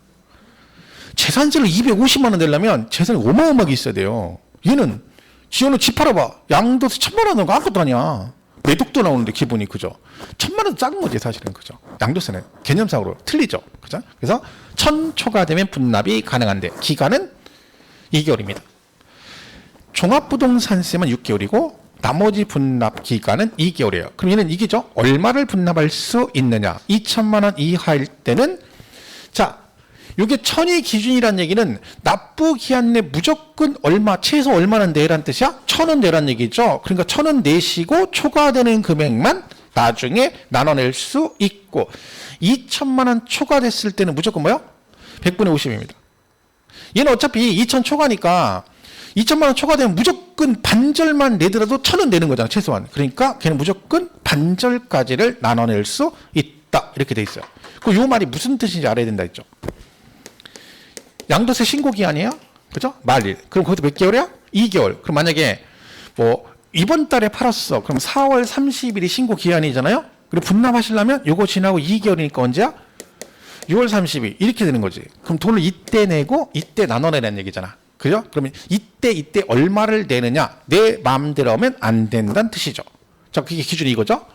재산세를 250만 원 내려면 재산이 어마어마하게 있어야 돼요. 얘는 지원을 집 팔아봐. 양도세 1,000만 원 넣은 거 아무것도 아니야. 매독도 나오는데 기본이 그죠. 1,000만 원 작은 거지 사실은 그죠. 양도세는 개념상으로 틀리죠. 그죠. 그래서 1,000 초과되면 분납이 가능한데 기간은 2개월입니다. 종합부동산세만 6개월이고 나머지 분납 기간은 2개월이에요. 그럼 얘는 이게죠. 얼마를 분납할 수 있느냐. 2,000만 원 이하일 때는 자, 이게 1,000이 기준이란 얘기는 납부 기한 내 무조건 얼마, 최소 얼마는 내란 뜻이야? 1,000원 내란 얘기죠. 그러니까 1,000원 내시고 초과되는 금액만 나중에 나눠낼 수 있고 2,000만 원 초과됐을 때는 무조건 뭐요? 100분의 50입니다. 얘는 어차피 2,000 초과니까 2,000만 원 초과되면 무조건 반절만 내더라도 1,000원 내는 거잖아, 최소한. 그러니까 걔는 무조건 반절까지를 나눠낼 수 있다. 이렇게 돼 있어요. 그 요 말이 무슨 뜻인지 알아야 된다 했죠. 양도세 신고 기한이에요? 그죠? 말일. 그럼 거기서 몇 개월이야? 2개월. 그럼 만약에 이번 달에 팔았어. 그럼 4월 30일이 신고 기한이잖아요? 그리고 분납하시려면 요거 지나고 2개월이니까 언제야? 6월 30일. 이렇게 되는 거지. 그럼 돈을 이때 내고 이때 나눠내라는 얘기잖아. 그죠? 그러면 이때 얼마를 내느냐? 내 마음대로 하면 안 된다는 뜻이죠. 자, 그게 기준이 이거죠?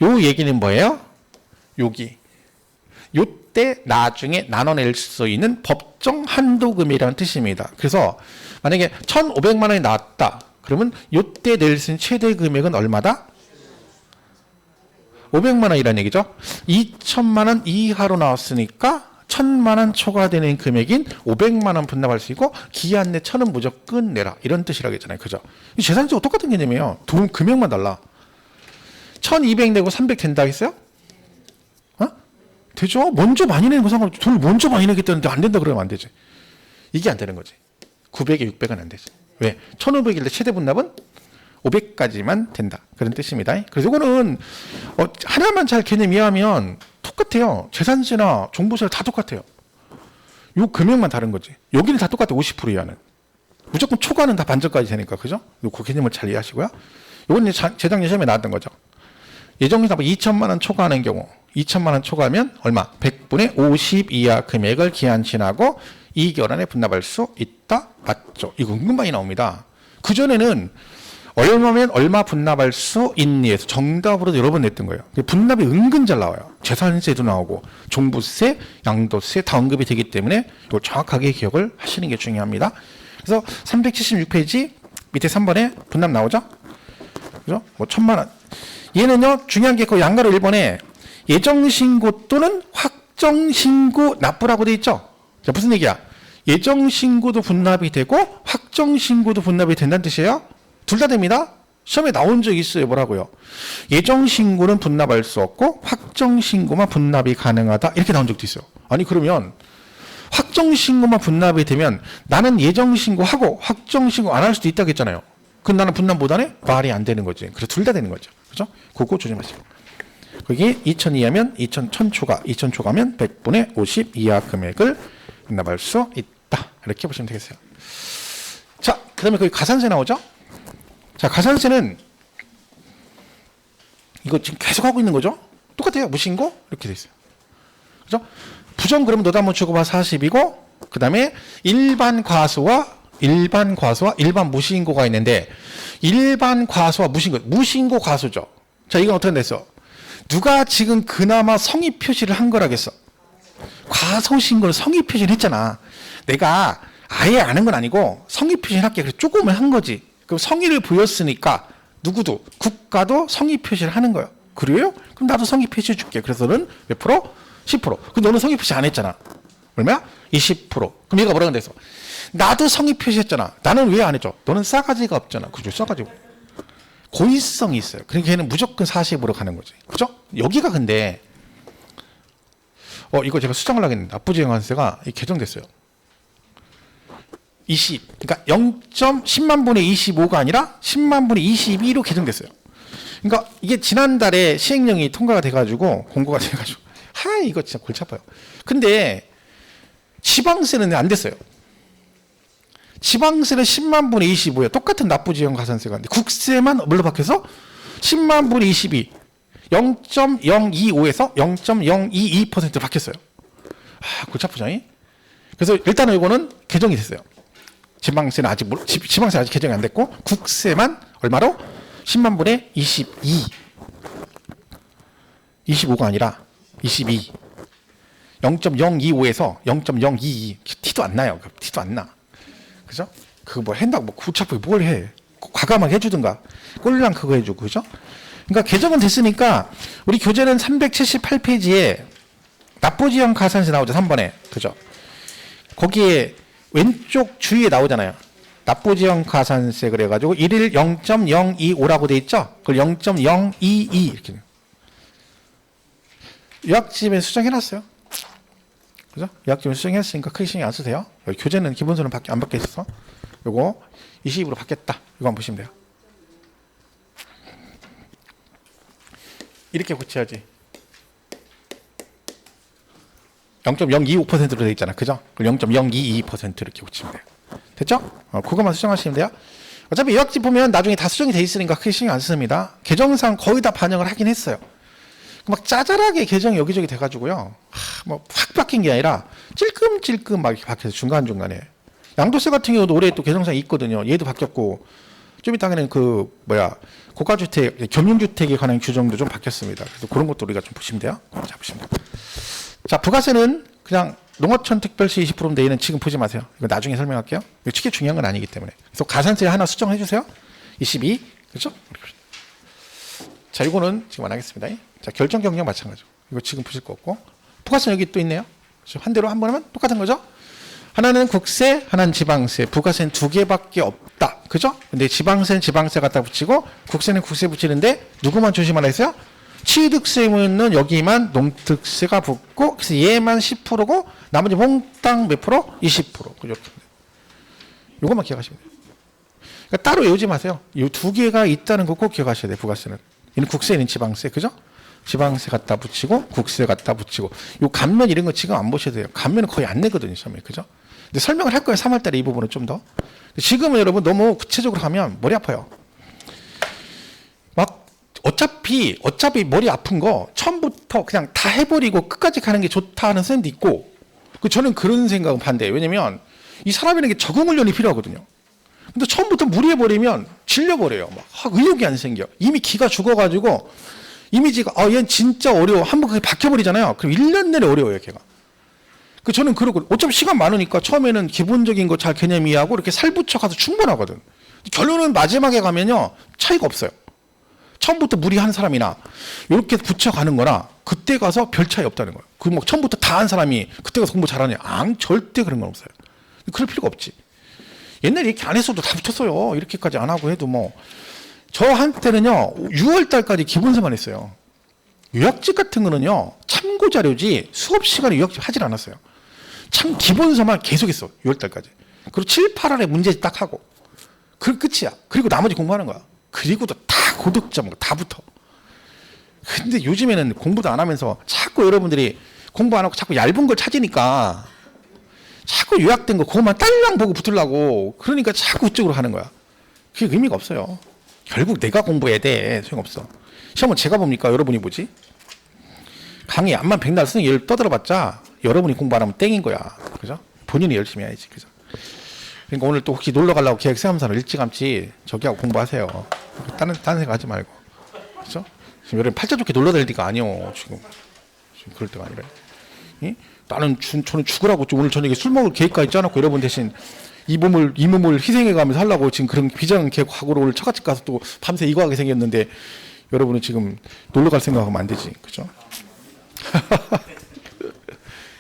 요 얘기는 뭐예요? 요때 나중에 나눠낼 수 있는 법정 한도금이라는 뜻입니다. 그래서 만약에 1,500만 원이 나왔다. 그러면 요때 낼 수 있는 최대 금액은 얼마다? 500만 원이라는 얘기죠. 2,000만 원 이하로 나왔으니까 1,000만 원 초과되는 금액인 500만 원 분납할 수 있고 기한 내 1,000원 무조건 내라. 이런 뜻이라고 했잖아요. 그죠? 재산세와 똑같은 개념이에요. 돈 금액만 달라. 1,200 내고 300 된다 했어요? 되죠? 먼저 많이 내는 거 상관없죠. 돈을 먼저 많이 내겠다는데 안 된다 그러면 안 되지. 이게 안 되는 거지. 900에 600은 안 되지. 왜? 1,500일 때 최대 분납은 500까지만 된다. 그런 뜻입니다. 그래서 이거는 하나만 잘 개념 이해하면 똑같아요. 재산세나 종부세 다 똑같아요. 요 금액만 다른 거지. 여기는 다 똑같아. 50% 이하는. 무조건 초과는 다 반절까지 되니까. 그죠? 그 개념을 잘 이해하시고요. 이건 재작년 시험에 나왔던 거죠. 예정에서 2,000만 원 초과하는 경우 2,000만 원 초과하면 얼마? 100분의 50 이하 금액을 기한 지나고 2개월 안에 분납할 수 있다. 맞죠? 이거 은근 많이 나옵니다. 그전에는 얼마면 얼마 분납할 수 있니에서 정답으로도 여러 번 냈던 거예요. 분납이 은근 잘 나와요. 재산세도 나오고 종부세, 양도세 다 언급이 되기 때문에 이걸 정확하게 기억을 하시는 게 중요합니다. 그래서 376페이지 밑에 3번에 분납 나오죠? 그죠? 1,000만 원. 얘는요, 중요한 게 그 양가로 1번에 예정신고 또는 확정신고 납부라고 돼 있죠? 자, 무슨 얘기야? 예정신고도 분납이 되고 확정신고도 분납이 된다는 뜻이에요? 둘 다 됩니다. 시험에 나온 적 있어요. 뭐라고요? 예정신고는 분납할 수 없고 확정신고만 분납이 가능하다. 이렇게 나온 적도 있어요. 아니 그러면 확정신고만 분납이 되면 나는 예정신고하고 확정신고 안 할 수도 있다고 했잖아요. 그럼 나는 분납 못 하네? 말이 안 되는 거지. 그래서 둘 다 되는 거죠. 그죠? 그거 조심하세요. 거기 2,000 이하면 1,000 초과, 2,000 초과면 100분의 50 이하 금액을 분납할 수 있다. 이렇게 보시면 되겠어요. 자, 그 다음에 거기 가산세 나오죠? 자, 가산세는 이거 지금 계속 하고 있는 거죠? 똑같아요. 무신고? 이렇게 돼 있어요. 그죠? 부정 그러면 노담무 취급화 40이고, 그 다음에 일반 과소와 일반 무신고가 있는데, 일반 과소와 무신고 과소죠. 자, 이건 어떻게 됐어? 누가 지금 그나마 성의 표시를 한 거라겠어? 과소신고를 성의 표시를 했잖아. 내가 아예 아는 건 아니고 성의 표시를 할게. 그래서 조금은 한 거지. 그럼 성의를 보였으니까 누구도 국가도 성의 표시를 하는 거예요. 그래요? 그럼 나도 성의 표시해 줄게. 그래서 너는 몇 프로? 10%. 그럼 너는 성의 표시 안 했잖아. 얼마야? 20%. 그럼 얘가 뭐라 그랬어? 나도 성의 표시했잖아. 나는 왜 안 해줘? 너는 싸가지가 없잖아. 그죠? 싸가지고. 고의성이 있어요. 그러니까 걔는 무조건 40으로 가는 거지. 그죠? 여기가 근데 이거 제가 수정을 하겠는데 납부지정관세가 개정됐어요. 그러니까 0.10만 분의 25가 아니라 10만 분의 22로 개정됐어요. 그러니까 이게 지난달에 시행령이 통과가 돼가지고 공고가 돼가지고 이거 진짜 골치 아파요. 근데 지방세는 안 됐어요. 지방세는 10만 분의 25예요. 똑같은 납부지정 가산세가. 근데 국세만 뭘로 바뀌어서 10만 분의 22 0.025에서 0.022%로 바뀌었어요. 골치 아프죠? 그래서 일단은 이거는 개정이 됐어요. 지방세는 아직 지방세 아직 개정이 안 됐고 국세만 얼마로? 10만 분의 22 25가 아니라 22 0.025에서 0.022 티도 안 나요. 티도 안 나. 그죠? 그거 뭐 한다고 뭐 구차프게 뭘 해. 과감하게 해주든가 꼴랑 그거 해주고 그죠? 그러니까 개정은 됐으니까 우리 교재는 378페이지에 납부지형 가산세 나오죠. 3번에 그죠? 거기에 왼쪽 주위에 나오잖아요. 납부지형 가산세 그래가지고 1일 0.025라고 돼 있죠? 그걸 0.022 이렇게 요약집에 수정해놨어요. 그죠? 요약집에 수정했으니까 크게 신경 안 써도 돼요. 여기 교재는 기본서는 안 바뀌어 있어서 요거 20으로 바뀌었다. 이거 한번 보시면 돼요. 이렇게 고쳐야지. 0.025%로 돼 있잖아. 그죠? 0.022% 이렇게 고치면 돼요. 됐죠? 그것만 수정하시면 돼요. 어차피 요약집 보면 나중에 다 수정이 돼 있으니까 크게 신경 안 씁니다. 개정상 거의 다 반영을 하긴 했어요. 막 짜잘하게 개정이 여기저기 돼가지고요. 뭐 확 바뀐 게 아니라 찔끔찔끔 막 이렇게 바뀌어서 중간중간에. 양도세 같은 경우도 올해 또 개정상이 있거든요. 얘도 바뀌었고 좀 이따가는 고가주택, 겸용주택에 관한 규정도 좀 바뀌었습니다. 그래서 그런 것도 우리가 좀 보시면 돼요. 자, 보시면 돼요. 자, 부가세는 그냥 농어촌 특별시 20%인데 얘는 지금 보지 마세요. 이거 나중에 설명할게요. 이거 크게 중요한 건 아니기 때문에. 그래서 가산세 하나 수정해 주세요. 22. 그렇죠? 자, 이거는 지금 안 하겠습니다. 자, 결정경량 마찬가지고. 이거 지금 보실 거 없고. 부가세는 여기 또 있네요. 한 대로 한 번 하면 똑같은 거죠? 하나는 국세, 하나는 지방세. 부가세는 두 개밖에 없다. 그죠? 근데 지방세는 지방세 갖다 붙이고 국세는 국세 붙이는데 누구만 조심하라 했어요? 취득세무는 여기만 농특세가 붙고 그래서 얘만 10%고 나머지 몽땅 몇 프로? 20%. 그죠? 이것만 기억하시면 돼요. 그러니까 따로 외우지 마세요. 이 두 개가 있다는 거 꼭 기억하셔야 돼요. 부가세는. 얘는 국세는 지방세. 그죠? 지방세 갖다 붙이고 국세 갖다 붙이고 요 감면 이런 거 지금 안 보셔도 돼요. 감면은 거의 안 내거든요. 시험에. 그죠? 근데 설명을 할 거예요. 3월달에 이 부분은 좀 더. 지금은 여러분 너무 구체적으로 하면 머리 아파요. 막 어차피 머리 아픈 거 처음부터 그냥 다 해버리고 끝까지 가는 게 좋다 하는 쌤도 있고 저는 그런 생각은 반대예요. 왜냐면 이 사람에게 적응 훈련이 필요하거든요. 근데 처음부터 무리해버리면 질려버려요. 막 의욕이 안 생겨. 이미 기가 죽어가지고 이미지가 얘는 진짜 어려워. 한번 그게 바뀌어버리잖아요. 그럼 1년 내내 어려워요. 걔가. 저는 그러고 어차피 시간 많으니까 처음에는 기본적인 거 잘 개념 이해하고 이렇게 살붙여 가서 충분하거든. 결론은 마지막에 가면요. 차이가 없어요. 처음부터 무리한 사람이나 이렇게 붙여가는 거나 그때 가서 별 차이 없다는 거예요. 뭐 처음부터 다 한 사람이 그때 가서 공부 잘하냐? 절대 그런 건 없어요. 그럴 필요가 없지. 옛날에 이렇게 안 했어도 다 붙였어요. 이렇게까지 안 하고 해도 뭐. 저한테는요. 6월 달까지 기본서만 했어요. 요약집 같은 거는요. 참고 자료지 수업 시간에 요약집 하질 않았어요. 참 기본서만 계속 했어. 6월 달까지. 그리고 7, 8월에 문제집 딱 하고. 그 끝이야. 그리고 나머지 공부하는 거야. 그리고도 다 고득점 다 붙어. 근데 요즘에는 공부도 안 하면서 자꾸 여러분들이 공부 안 하고 자꾸 얇은 걸 찾으니까 자꾸 요약된 거 그것만 딸랑 보고 붙으려고 그러니까 자꾸 그쪽으로 하는 거야. 그게 의미가 없어요. 결국 내가 공부해야 돼. 소용없어. 시험은 제가 봅니까? 여러분이 보지? 강의 암만 백날 쓰는 얘를 떠들어봤자 여러분이 공부 안 하면 땡인 거야. 그죠? 본인이 열심히 해야지. 그죠? 그러니까 오늘 또 혹시 놀러 가려고 계획 세우면서 일찌감치 저기하고 공부하세요. 다른 생각 하지 말고. 그죠? 지금 여러분 팔자 좋게 놀러 다닐 때가 아니요. 지금 그럴 때가 아니라. 저는 죽으라고 오늘 저녁에 술 먹을 계획까지 짜놓고 여러분 대신 이 몸을 희생해가면서 하려고 지금 그런 비장한 각오로 오늘 처갓집 가서 또 밤새 이거 하게 생겼는데 여러분은 지금 놀러 갈 생각하면 안 되지, 그죠?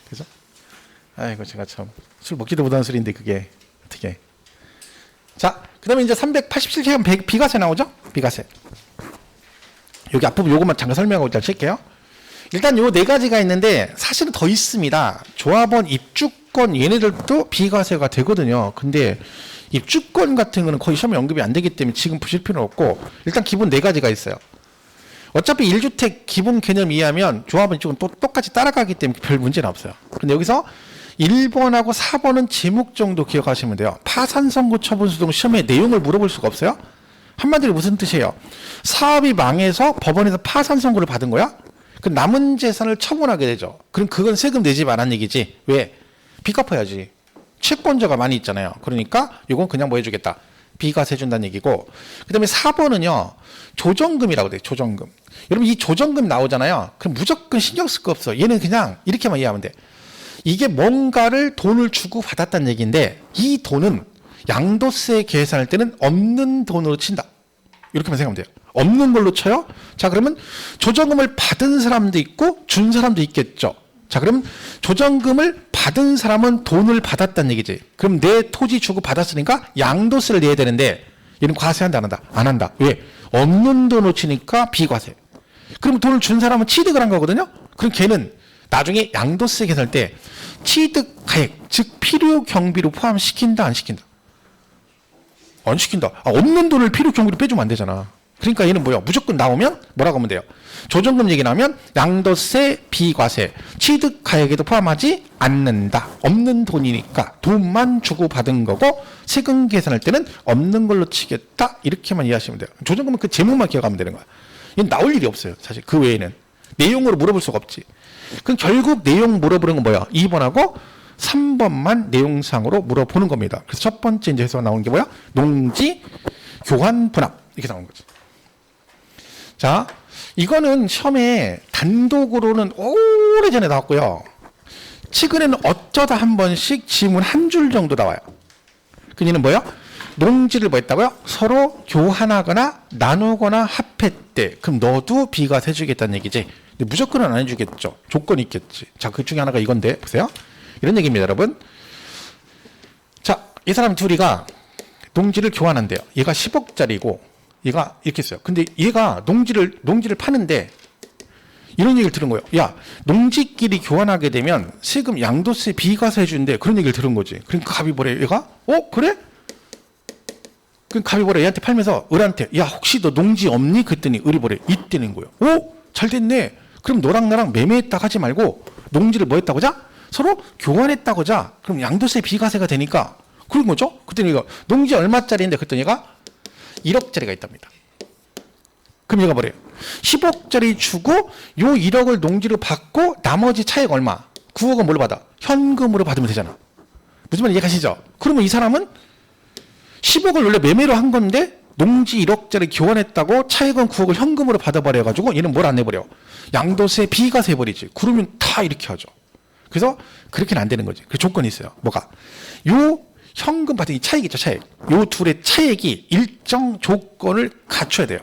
그죠? 아이고 제가 참 술 먹지도 못하는 술인데 그게 어떻게? 자, 그다음에 이제 387회 비과세 나오죠? 비과세. 여기 앞부분 요것만 잠깐 설명하고 일단 칠게요. 일단 요 네 가지가 있는데 사실은 더 있습니다. 조합원 입주권 얘네들도 비과세가 되거든요. 근데 입주권 같은 거는 거의 시험에 언급이 안 되기 때문에 지금 보실 필요는 없고 일단 기본 네 가지가 있어요. 어차피 1주택 기본 개념 이해하면 조합원 쪽은 또 똑같이 따라가기 때문에 별 문제는 없어요. 근데 여기서 1번하고 4번은 제목 정도 기억하시면 돼요. 파산 선고 처분 소송 시험에 내용을 물어볼 수가 없어요. 한마디로 무슨 뜻이에요? 사업이 망해서 법원에서 파산 선고를 받은 거야? 그 남은 재산을 처분하게 되죠. 그럼 그건 세금 내지 말란 얘기지. 왜? 빚 갚아야지. 채권자가 많이 있잖아요. 그러니까 이건 그냥 뭐 해주겠다. 비과세 해준다는 얘기고. 그 다음에 4번은요. 조정금이라고 돼요. 조정금. 여러분 이 조정금 나오잖아요. 그럼 무조건 신경 쓸 거 없어. 얘는 그냥 이렇게만 이해하면 돼. 이게 뭔가를 돈을 주고 받았다는 얘기인데 이 돈은 양도세 계산할 때는 없는 돈으로 친다. 이렇게만 생각하면 돼요. 없는 걸로 쳐요. 자, 그러면 조정금을 받은 사람도 있고 준 사람도 있겠죠. 자, 그럼 조정금을 받은 사람은 돈을 받았다는 얘기지. 그럼 내 토지 주고 받았으니까 양도세를 내야 되는데 얘는 과세한다 안 한다? 안 한다. 왜? 없는 돈으로 치니까 비과세. 그럼 돈을 준 사람은 취득을 한 거거든요. 그럼 걔는 나중에 양도세 계산할 때 취득 가액, 즉 필요 경비로 포함시킨다 안 시킨다? 안 시킨다. 없는 돈을 필요 경비로 빼주면 안 되잖아. 그러니까 얘는 뭐야? 무조건 나오면 뭐라고 하면 돼요? 조정금 얘기 나오면 양도세, 비과세, 취득 가액에도 포함하지 않는다. 없는 돈이니까 돈만 주고 받은 거고 세금 계산할 때는 없는 걸로 치겠다. 이렇게만 이해하시면 돼요. 조정금은 그 제목만 기억하면 되는 거야. 이건 나올 일이 없어요. 사실 그 외에는. 내용으로 물어볼 수가 없지. 그럼 결국 내용 물어보는 건 뭐야? 2번하고 3번만 내용상으로 물어보는 겁니다. 그래서 첫 번째 이제 해서 나오는 게 뭐야? 농지, 교환, 분합. 이렇게 나오는 거지. 자, 이거는 시험에 단독으로는 오래전에 나왔고요. 최근에는 어쩌다 한 번씩 지문 한 줄 정도 나와요. 그 얘는 뭐예요? 농지를 뭐 했다고요? 서로 교환하거나 나누거나 합했대. 그럼 너도 비과세 해주겠다는 얘기지. 근데 무조건은 안 해주겠죠. 조건이 있겠지. 자, 그 중에 하나가 이건데 보세요. 이런 얘기입니다, 여러분. 자, 이 사람 둘이가 농지를 교환한대요. 얘가 10억짜리고 얘가 이렇게 했어요. 근데 얘가 농지를 파는데 이런 얘기를 들은 거예요. 야, 농지끼리 교환하게 되면 세금 양도세 비과세 해주는데 그런 얘기를 들은 거지. 그러니까 갑이 뭐래? 얘가 그래? 그럼 갑이 뭐래? 얘한테 팔면서 을한테 야, 혹시 너 농지 없니? 그랬더니 을이 뭐래? 있다는 거예요. 잘 됐네. 그럼 너랑 나랑 매매했다고 하지 말고 농지를 뭐 했다고 자? 서로 교환했다고 하자. 그럼 양도세 비과세가 되니까 그런 거죠. 그랬더니 이거 농지 얼마짜리인데 그랬더니 얘가 1억짜리가 있답니다. 그럼 얘가 뭐래요? 10억짜리 주고 요 1억을 농지로 받고 나머지 차액 얼마? 9억은 뭘로 받아? 현금으로 받으면 되잖아. 무슨 말인지 이해가시죠? 그러면 이 사람은 10억을 원래 매매로 한 건데 농지 1억짜리 교환했다고 차액은 9억을 현금으로 받아버려가지고 얘는 뭘 안 내버려? 양도세 비과세 해버리지. 그러면 다 이렇게 하죠. 그래서 그렇게는 안 되는 거지. 그 조건이 있어요. 뭐가? 요 현금 받은 이 차액 있죠, 차액. 요 둘의 차액이 일정 조건을 갖춰야 돼요.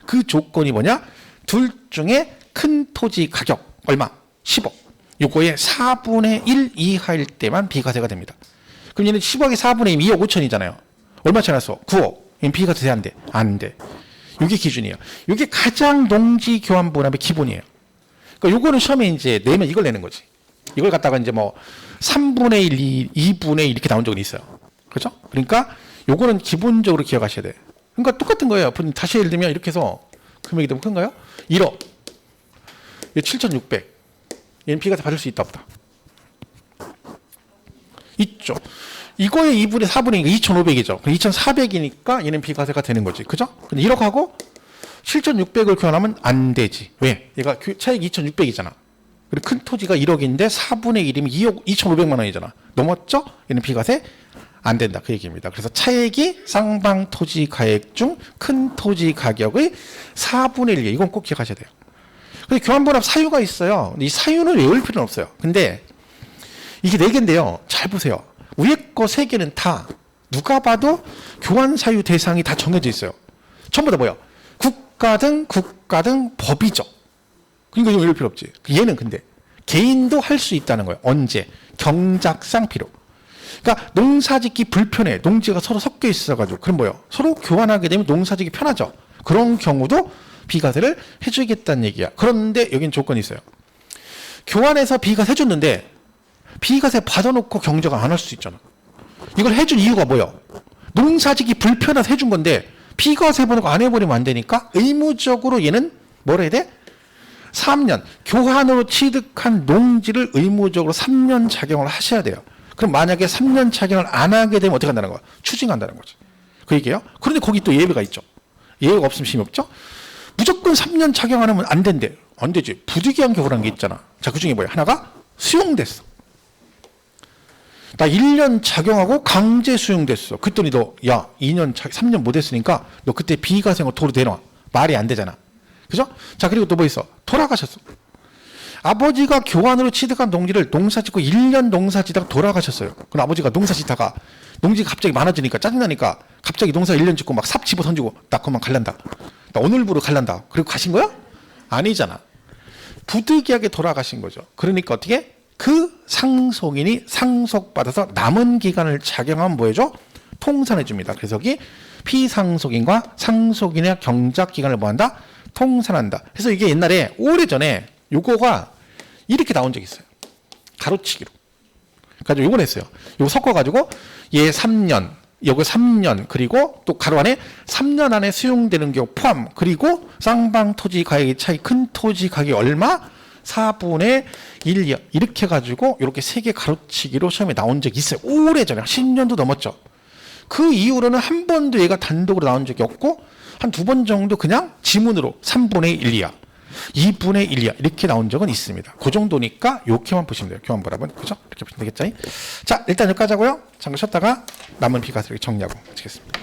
그 조건이 뭐냐? 둘 중에 큰 토지 가격 얼마? 10억. 요거의 4분의 1 이하일 때만 비과세가 됩니다. 그럼 얘는 10억에 4분의 2, 2억 5천이잖아요. 얼마 쳐놨어? 9억. 얘는 비과세 안 돼? 안 돼. 요게 기준이에요. 요게 가장 농지 교환 분합의 기본이에요. 그러니까 요거는 시험에 이제 내면 이걸 내는 거지. 이걸 갖다가 이제 뭐 3분의 1, 2분의 1 이렇게 나온 적은 있어요. 그렇죠? 그러니까 요거는 기본적으로 기억하셔야 돼. 그러니까 똑같은 거예요. 다시 예를 들면 이렇게 해서 금액이 너무 큰가요? 1억. 이게 7,600. 얘는 비과세 받을 수 있다 없다? 있죠. 이거의 2분의 4분의 2,500이죠. 2,400이니까 얘는 비과세가 되는 거지. 그죠? 근데 1억하고 7,600을 교환하면 안 되지. 왜? 얘가 차익 2,600이잖아. 그리고 큰 토지가 1억인데 4분의 1이면 2억 2,500만 원이잖아. 넘었죠? 얘는 비과세 안 된다. 그 얘기입니다. 그래서 차액이 쌍방 토지 가액 중 큰 토지 가격의 4분의 1. 이건 꼭 기억하셔야 돼요. 근데 교환분합 사유가 있어요. 근데 이 사유는 외울 필요는 없어요. 근데 이게 4개인데요. 잘 보세요. 위에 거 3개는 다 누가 봐도 교환 사유 대상이 다 정해져 있어요. 전부 다 뭐야? 국가 등 법이죠. 그러니까 이거 이럴 필요 없지. 얘는 근데 개인도 할 수 있다는 거예요. 언제? 경작상 필요. 그러니까 농사짓기 불편해. 농지가 서로 섞여 있어가지고. 그럼 뭐예요? 서로 교환하게 되면 농사짓기 편하죠. 그런 경우도 비과세를 해주겠다는 얘기야. 그런데 여긴 조건이 있어요. 교환해서 비과세 해줬는데 비과세 받아놓고 경작을 안 할 수 있잖아. 이걸 해준 이유가 뭐예요? 농사짓기 불편해서 해준 건데 비과세 받아놓고 안 해버리면 안 되니까 의무적으로 얘는 뭐라 해야 돼? 3년 교환으로 취득한 농지를 의무적으로 3년 작용을 하셔야 돼요. 그럼 만약에 3년 작용을 안 하게 되면 어떻게 한다는 거야? 추징한다는 거죠. 그 얘기예요. 그런데 거기 또 예외가 있죠. 예외가 없으면 힘이 없죠. 무조건 3년 작용 안 하면 안 된대. 안 되지. 부득이한 경우라는 게 있잖아. 자, 그 중에 뭐야? 하나가 수용됐어. 나 1년 작용하고 강제 수용됐어. 그랬더니 너, 야, 3년 못 했으니까 너 그때 비과세로 도로 내놔. 말이 안 되잖아. 그죠? 자, 그리고 또 뭐 있어? 돌아가셨어. 아버지가 교환으로 취득한 농지를 농사 짓고 1년 농사 짓다가 돌아가셨어요. 그럼 아버지가 농사 짓다가 농지가 갑자기 많아지니까 짜증나니까 갑자기 농사 1년 짓고 막 삽 집어 던지고 나 그만 갈란다. 나 오늘부로 갈란다. 그리고 가신 거야? 아니잖아. 부득이하게 돌아가신 거죠. 그러니까 어떻게? 그 상속인이 상속받아서 남은 기간을 작용하면 뭐 해줘? 통산해 줍니다. 그래서 여기 피상속인과 상속인의 경작 기간을 뭐 한다? 통산한다. 그래서 이게 옛날에 오래전에 요거가 이렇게 나온 적이 있어요. 가로치기로. 가지고 요걸 했어요. 요거 섞어가지고 얘 3년, 요거 3년, 그리고 또 가로 안에 3년 안에 수용되는 경우 포함, 그리고 쌍방 토지 가격의 차이, 큰 토지 가격이 얼마? 4분의 1 이렇게 해가지고 이렇게 3개 가로치기로 시험에 나온 적이 있어요. 오래전에 10년도 넘었죠. 그 이후로는 한 번도 얘가 단독으로 나온 적이 없고 한 2번 정도 그냥 지문으로 3분의 1 이하, 2분의 1 이하 이렇게 나온 적은 있습니다. 그 정도니까 이렇게만 보시면 돼요. 교환불합은. 그죠? 이렇게 보시면 되겠죠? 자, 일단 여기까지 하고요. 잠깐 쉬었다가 남은 비과세를 정리하고 마치겠습니다.